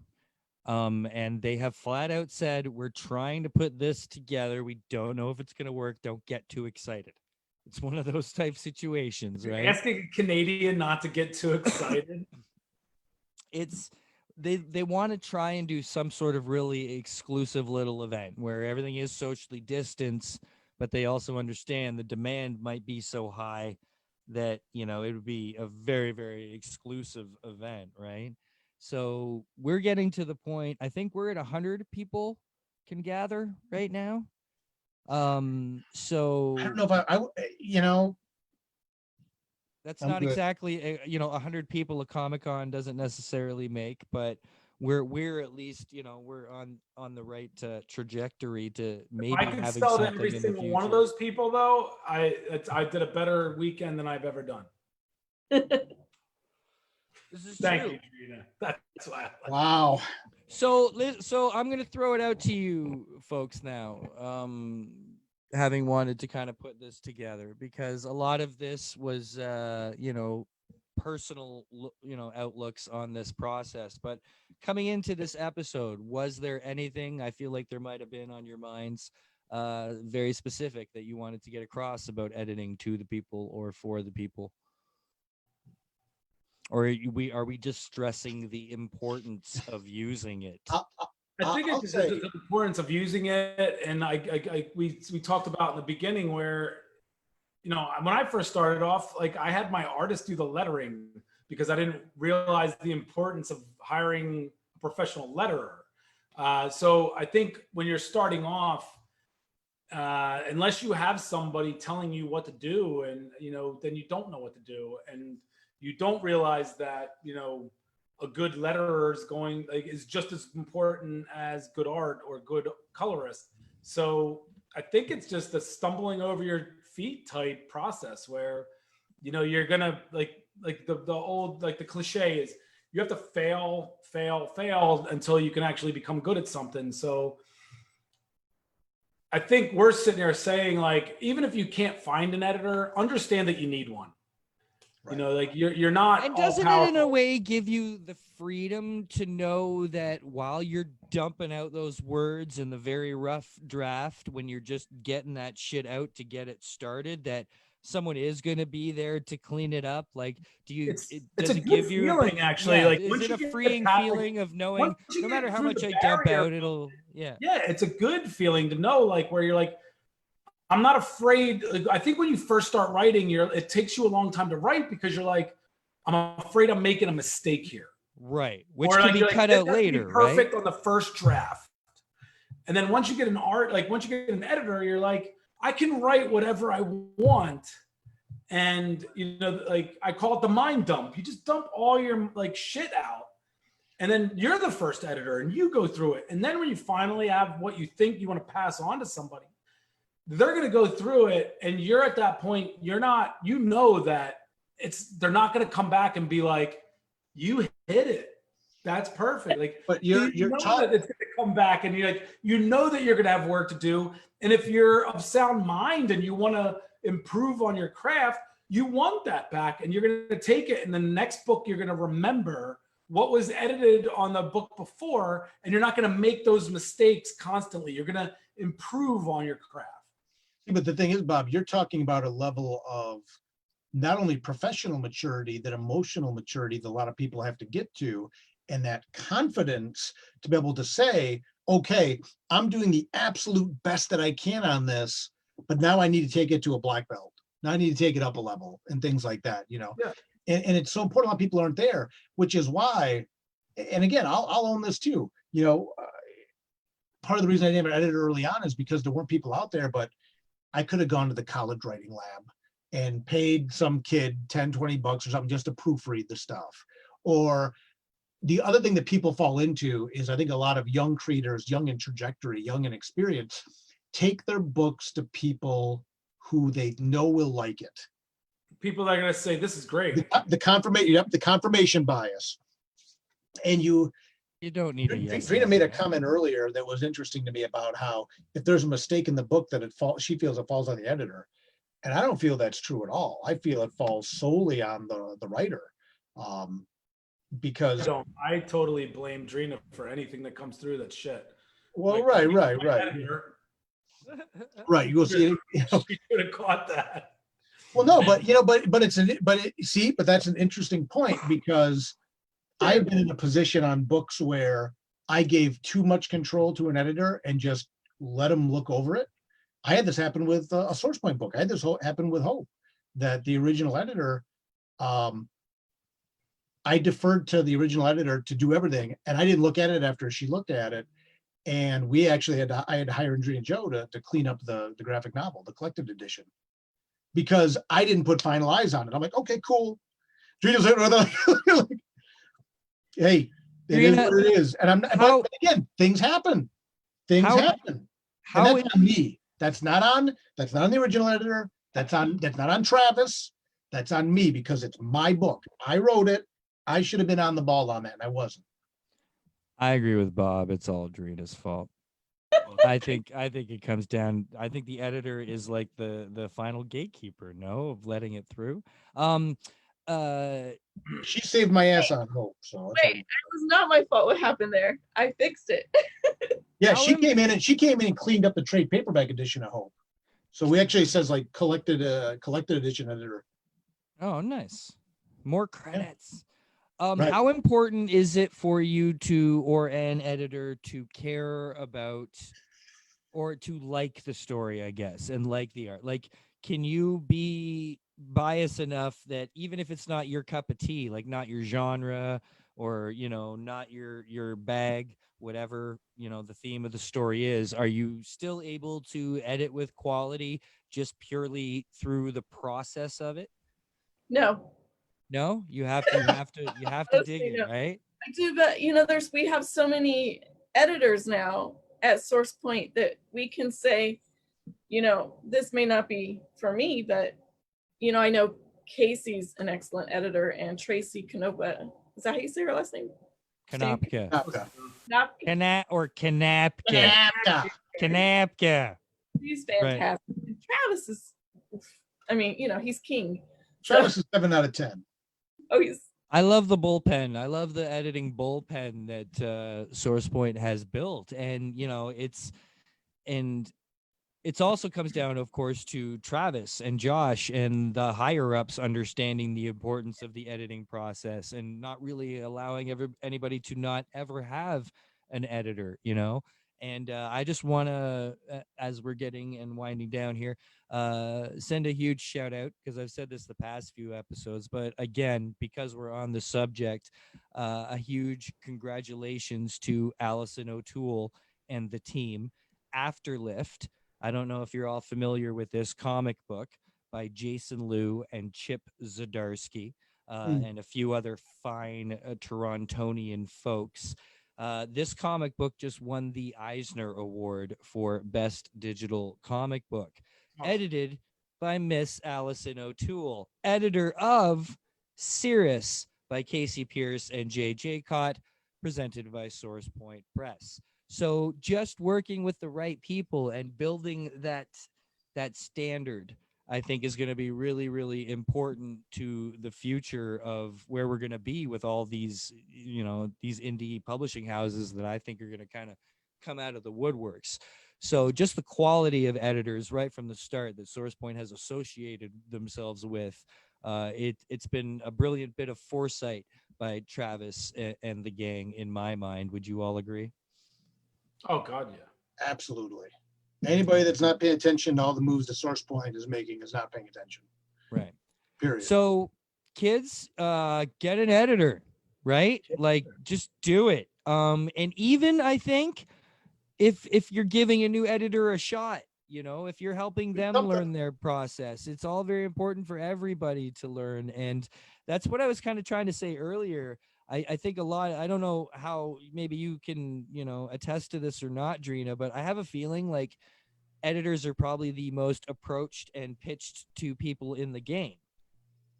And they have flat out said, we're trying to put this together. We don't know if it's going to work. Don't get too excited. It's one of those type situations, right? Asking a Canadian not to get too excited. They want to try and do some sort of really exclusive little event where everything is socially distanced, but they also understand the demand might be so high that, it would be a very, very exclusive event, right? So we're getting to the point, I think we're at 100 people can gather right now. So I don't know if I that's I'm not good. exactly 100 people a Comic-Con doesn't necessarily make, but we're at least we're on the right trajectory to maybe I can having sell to something every in the single future. one of those people, though. I did a better weekend than I've ever done. This is Thank true. you, Drena. That's why. Wow. So I'm gonna throw it out to you folks now. Having wanted to kind of put this together because a lot of this was personal outlooks on this process. But coming into this episode, was there anything I feel like there might have been on your minds very specific that you wanted to get across about editing to the people or for the people? Or are we just stressing the importance of using it? I think it's the importance of using it, and we talked about in the beginning where, when I first started off, like I had my artist do the lettering because I didn't realize the importance of hiring a professional letterer. So I think when you're starting off, unless you have somebody telling you what to do, and then you don't know what to do, and you don't realize that a good letterer is just as important as good art or good colorist. So I think it's just a stumbling over your feet type process where you're gonna like the old, like the cliche is you have to fail until you can actually become good at something. So I think we're sitting there saying, like, even if you can't find an editor, understand that you need one. Right. Like you're not. And doesn't it in a way give you the freedom to know that while you're dumping out those words in the very rough draft, when you're just getting that shit out to get it started, that someone is going to be there to clean it up? Like, does it give you feeling, actually? Yeah, like, is it a freeing feeling of knowing no matter how much I dump out, it'll yeah, it's a good feeling to know, like, where you're like, I'm not afraid. I think when you first start writing, it takes you a long time to write because you're like, I'm afraid I'm making a mistake here. Right. Which can be cut out later, right? Perfect on the first draft. And then once you get once you get an editor, you're like, I can write whatever I want. And, I call it the mind dump. You just dump all your shit out. And then you're the first editor and you go through it. And then when you finally have what you think you want to pass on to somebody, they're going to go through it, and you're at that point, you're not, that they're not going to come back and be like, you hit it. That's perfect. Like, but you're that it's going to come back, and you're like, that you're going to have work to do. And if you're of sound mind and you want to improve on your craft, you want that back, and you're going to take it. And the next book, you're going to remember what was edited on the book before, and you're not going to make those mistakes constantly. You're going to improve on your craft. But the thing is, Bob, you're talking about a level of not only professional maturity, that emotional maturity that a lot of people have to get to, and that confidence to be able to say, okay, I'm doing the absolute best that I can on this, but now I need to take it to a black belt. Now I need to take it up a level and things like that, Yeah. And it's so important a lot of people aren't there, which is why, and again, I'll own this too. Part of the reason I didn't have an editor early on is because there weren't people out there, but I could have gone to the college writing lab and paid some kid 10, 20 bucks or something just to proofread the stuff. Or the other thing that people fall into is, I think a lot of young creators, young in trajectory, young in experience, take their books to people who they know will like it. People that are going to say, this is great. The confirmation bias. And you don't need a yes. Drena made a comment earlier that was interesting to me about how if there's a mistake in the book that she feels it falls on the editor. And I don't feel that's true at all. I feel it falls solely on the writer. Because I totally blame Drena for anything that comes through that's shit. Well, right. Right. You will see it. She could have caught that. Well, no, but that's an interesting point, because I've been in a position on books where I gave too much control to an editor and just let them look over it. I had this happen with a Source Point book. I had this happen with Hope, that the original editor, I deferred to the original editor to do everything, and I didn't look at it after she looked at it. And we actually I had to hire Drena Jo to clean up the graphic novel, the collected edition, because I didn't put final eyes on it. I'm like, okay, cool. Drena's like, hey, it is what it is. And but again, things happen. Happen. And that's on me. That's not on the original editor. That's not on Travis. That's on me, because it's my book. I wrote it. I should have been on the ball on that, and I wasn't. I agree with Bob. It's all Drena's fault. I think it comes down. I think the editor is like the final gatekeeper, no, of letting it through. She saved my ass on Hope. So Wait, it was not my fault. What happened there? I fixed it. yeah, she came in and cleaned up the trade paperback edition of Hope. So we actually says like collected edition editor. Oh, nice. More credits. Right. How important is it for you to, or an editor, to care about or to like the story, I guess, and like the art? Like, can you be biased enough that even if it's not your cup of tea, like not your genre or, you know, not your bag, whatever, you know, the theme of the story is, are you still able to edit with quality just purely through the process of it? No. No, you have to dig it, right? I do, but you know, we have so many editors now at Source Point that we can say, you know, this may not be for me, but you know, I know Casey's an excellent editor, and Tracy Canopka. Is that how you say her last name? Kanapka. Kanapka. Kanapka. He's fantastic. Right. And Travis is, I mean, you know, he's king. Travis is 7 out of 10. Oh, I love the bullpen. I love the editing bullpen that SourcePoint has built, and you know, it's also comes down, of course, to Travis and Josh and the higher ups understanding the importance of the editing process and not really allowing anybody to not ever have an editor, you know. And I just want to, as we're getting and winding down here, send a huge shout out, because I've said this the past few episodes, but again, because we're on the subject, a huge congratulations to Allison O'Toole and the team. Afterlift. I don't know if you're all familiar with this comic book by Jason Liu and Chip Zdarsky, and a few other fine Torontonian folks. This comic book just won the Eisner Award for Best Digital Comic Book, edited by Miss Allison O'Toole, editor of Cirrus by Casey Pierce and Jay Jaycott, presented by SourcePoint Press. So just working with the right people and building that standard, I think, is going to be really, really important to the future of where we're going to be with all these, you know, these indie publishing houses that I think are going to kind of come out of the woodworks. So just the quality of editors right from the start that SourcePoint has associated themselves with, it's been a brilliant bit of foresight by Travis and the gang, in my mind. Would you all agree? Oh God, yeah. Absolutely. Anybody that's not paying attention to all the moves that SourcePoint is making is not paying attention. Right. Period. So kids, get an editor, right? Like, just do it. And even I think if you're giving a new editor a shot, you know, if you're helping them learn their process, it's all very important for everybody to learn. And that's what I was kind of trying to say earlier. I think a lot, I don't know how, maybe you can, you know, attest to this or not, Drena, but I have a feeling like editors are probably the most approached and pitched to people in the game,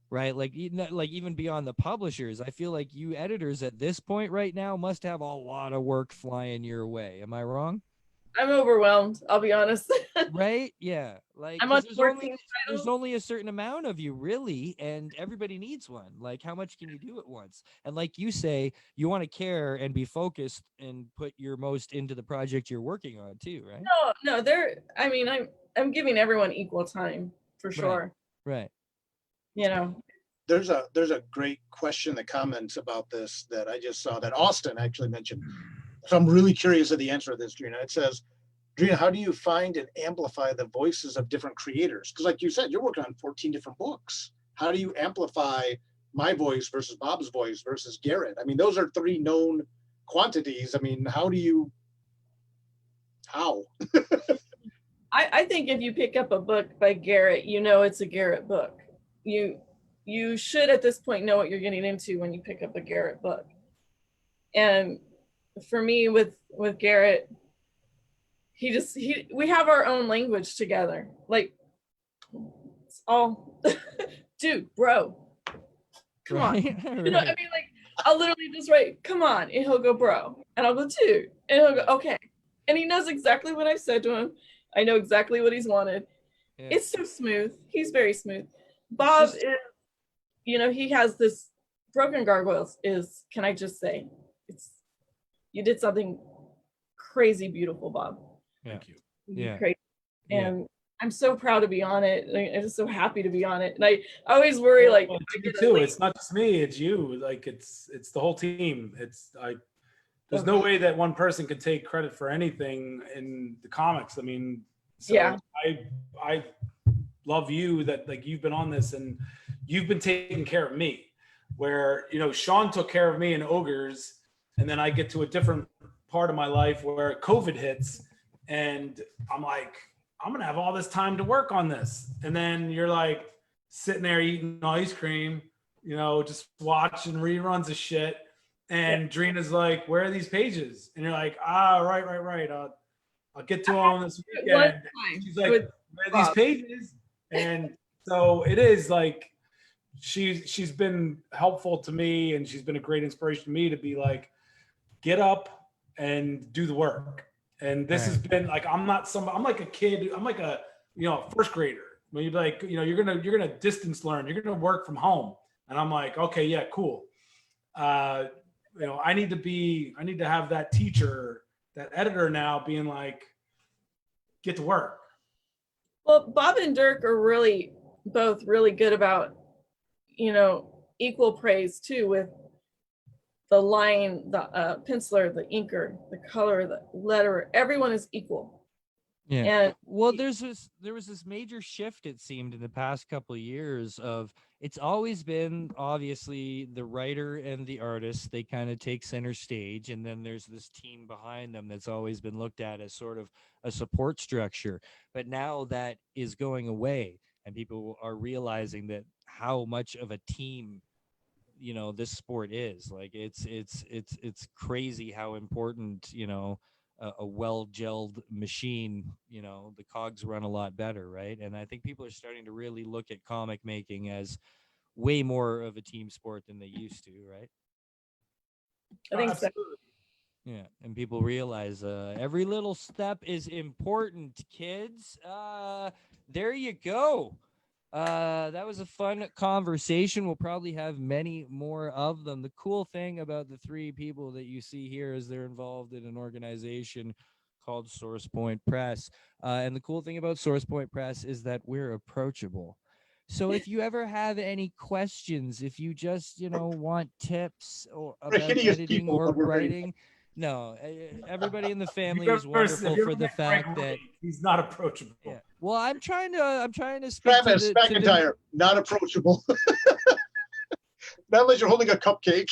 right? Like even beyond the publishers, I feel like you editors at this point right now must have a lot of work flying your way. Am I wrong? I'm overwhelmed, I'll be honest. Right? Yeah. Like, I'm on there's only a certain amount of you, really, and everybody needs one. Like, how much can you do at once? And like you say, you want to care and be focused and put your most into the project you're working on too, right? No, I mean, I'm giving everyone equal time for sure. Right. You know. There's a great question that comments about this that I just saw that Austin actually mentioned. So I'm really curious of the answer to this, Drena. It says, Drena, how do you find and amplify the voices of different creators? Because like you said, you're working on 14 different books. How do you amplify my voice versus Bob's voice versus Garrett? I mean, those are 3 known quantities. I mean, how? I think if you pick up a book by Garrett, you know it's a Garrett book. You should at this point know what you're getting into when you pick up a Garrett book. And for me with Garrett, we have our own language together. Like, it's all dude, bro. Come on. You know, I mean, like, I'll literally just write, come on, and he'll go, bro. And I'll go, two. And he'll go, okay. And he knows exactly what I've said to him. I know exactly what he's wanted. Yeah. It's so smooth. He's very smooth. Bob is, you know, he has this broken gargoyles is, can I just say, you did something crazy beautiful, Bob. Thank you. Yeah. Crazy. And I'm so proud to be on it. I'm just so happy to be on it. And I always worry, like, well, too. It's not just me, it's you. Like, it's the whole team. There's no way that one person could take credit for anything in the comics. I mean, so yeah. I love you that, like, you've been on this and you've been taking care of me, where, you know, Sean took care of me in Ogres, and then I get to a different part of my life where COVID hits, and I'm like, I'm gonna have all this time to work on this. And then you're like sitting there eating ice cream, you know, just watching reruns of shit. And Drena's like, where are these pages? And you're like, right. I'll get to them this weekend. She's like, where are these pages? And so it is like, she's been helpful to me, and she's been a great inspiration to me to be like, get up and do the work. And this has been like, I'm like a kid. I'm like a, you know, first grader. When you're like, you know, you're gonna distance learn. You're gonna work from home. And I'm like, okay, yeah, cool. You know, I need to have that teacher, that editor now being like, get to work. Well, Bob and Dirk are both really good about, you know, equal praise too, with the line, the penciler, the inker, the color, the letterer, everyone is equal. Yeah. And well, there was this major shift, it seemed, in the past couple of years of, it's always been obviously the writer and the artist, they kind of take center stage, and then there's this team behind them that's always been looked at as sort of a support structure. But now that is going away, and people are realizing that how much of a team, you know, this sport is. Like, it's crazy how important, you know, a well-gelled machine, you know, the cogs run a lot better, right? And I think people are starting to really look at comic making as way more of a team sport than they used to, right? I think so. Yeah, and people realize every little step is important, kids. There you go. That was a fun conversation. We'll probably have many more of them. The cool thing about the three people that you see here is they're involved in an organization called Source Point Press. And the cool thing about Source Point Press is that we're approachable. So if you ever have any questions, if you just, you know, want tips or about editing or writing, no, everybody in the family is wonderful for the fact that he's not approachable. Yeah. Well, I'm trying to speak Travis McIntyre, not approachable. Not unless you're holding a cupcake.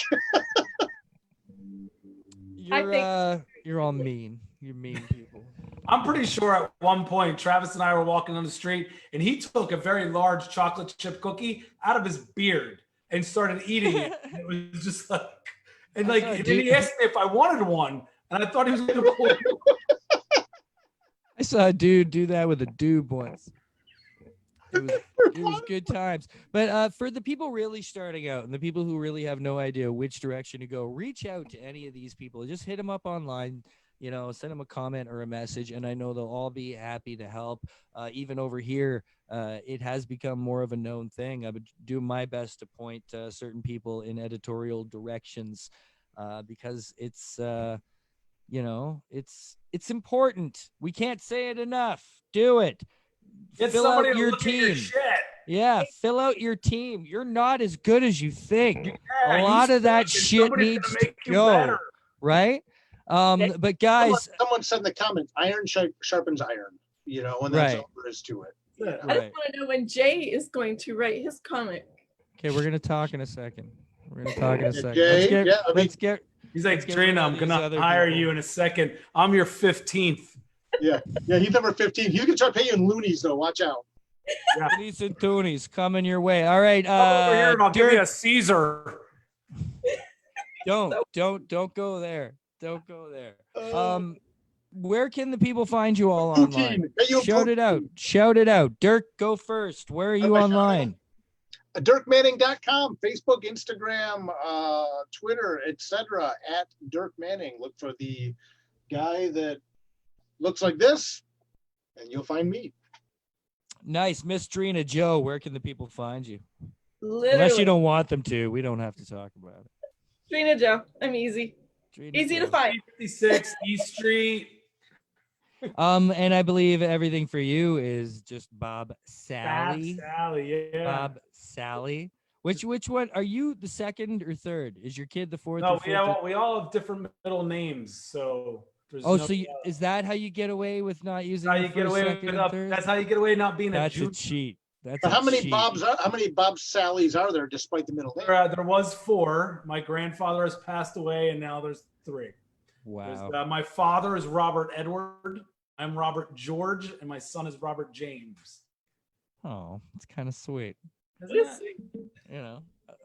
You're all mean. You're mean people. I'm pretty sure at one point Travis and I were walking on the street, and he took a very large chocolate chip cookie out of his beard and started eating it. And it was just like, and like, and then he asked me if I wanted one, and I thought he was going to pull it. I saw a dude do that with a doob once. It was good times. But for the people really starting out and the people who really have no idea which direction to go, reach out to any of these people. Just hit them up online, you know, send them a comment or a message, and I know they'll all be happy to help. Even over here, it has become more of a known thing. I would do my best to point certain people in editorial directions because it's, you know, it's important. We can't say it enough. Do it. Fill out your team. Yeah, fill out your team. You're not as good as you think. Yeah, a lot of that shit needs to go, right? But guys, someone said in the comments, iron sharpens iron, you know, and that's all there is to it. I just want to know when Jay is going to write his comic. Okay, we're gonna talk in a second. Jay, let's get. He's like, Drena, I'm gonna hire you in a second. I'm your 15th. Yeah, he's number 15. You can start paying in loonies though. Watch out. Yeah. Loonies and toonies coming your way. All right. Over here, and I'll give you a Caesar. Don't go there. Don't go there. Where can the people find you all online? Shout it out. Dirk, go first. Where are you online? DirkManning.com, Facebook, Instagram, Twitter, etc. at Dirk Manning. Look for the guy that looks like this, and you'll find me. Nice. Miss Drena Jo, where can the people find you? Literally. Unless you don't want them to. We don't have to talk about it. Drena Jo. I'm easy. Drena Easy Jo. to find. 56 East Street. And I believe everything for you is just Bob Salley. Salley, yeah. Bob Salley. Which one are you, the second or third? Is your kid the fourth? No, or fifth? we all have different middle names, so there's So is that how you get away with not using? how the you get first, away second, with and third? that's how you get away not being That's a a Jew. cheat. That's How many cheat. Bob Salleys are there despite the middle name? There was 4. My grandfather has passed away, and now there's 3. Wow. My father is Robert Edward. I'm Robert George, and my son is Robert James. Oh, it's kind of sweet. Isn't it? You know,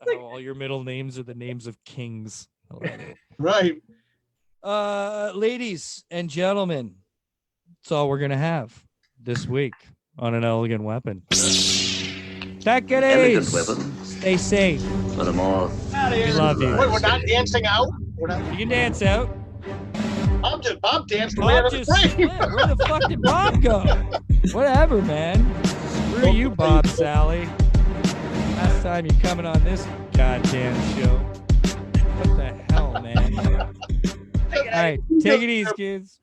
how all your middle names are the names of kings. I love it. Right. Ladies and gentlemen, that's all we're gonna have this week on An Elegant Weapon. Take it Elegant easy. weapon Stay safe. for the more We love you. Wait, we're not dancing out? We're not. You can dance out. Bob danced away out Bob of the just frame. split. Where the fuck did Bob go? Whatever, man. Screw you, Bob Salley. Last time you're coming on this goddamn show. What the hell, man? All right, take it easy, kids.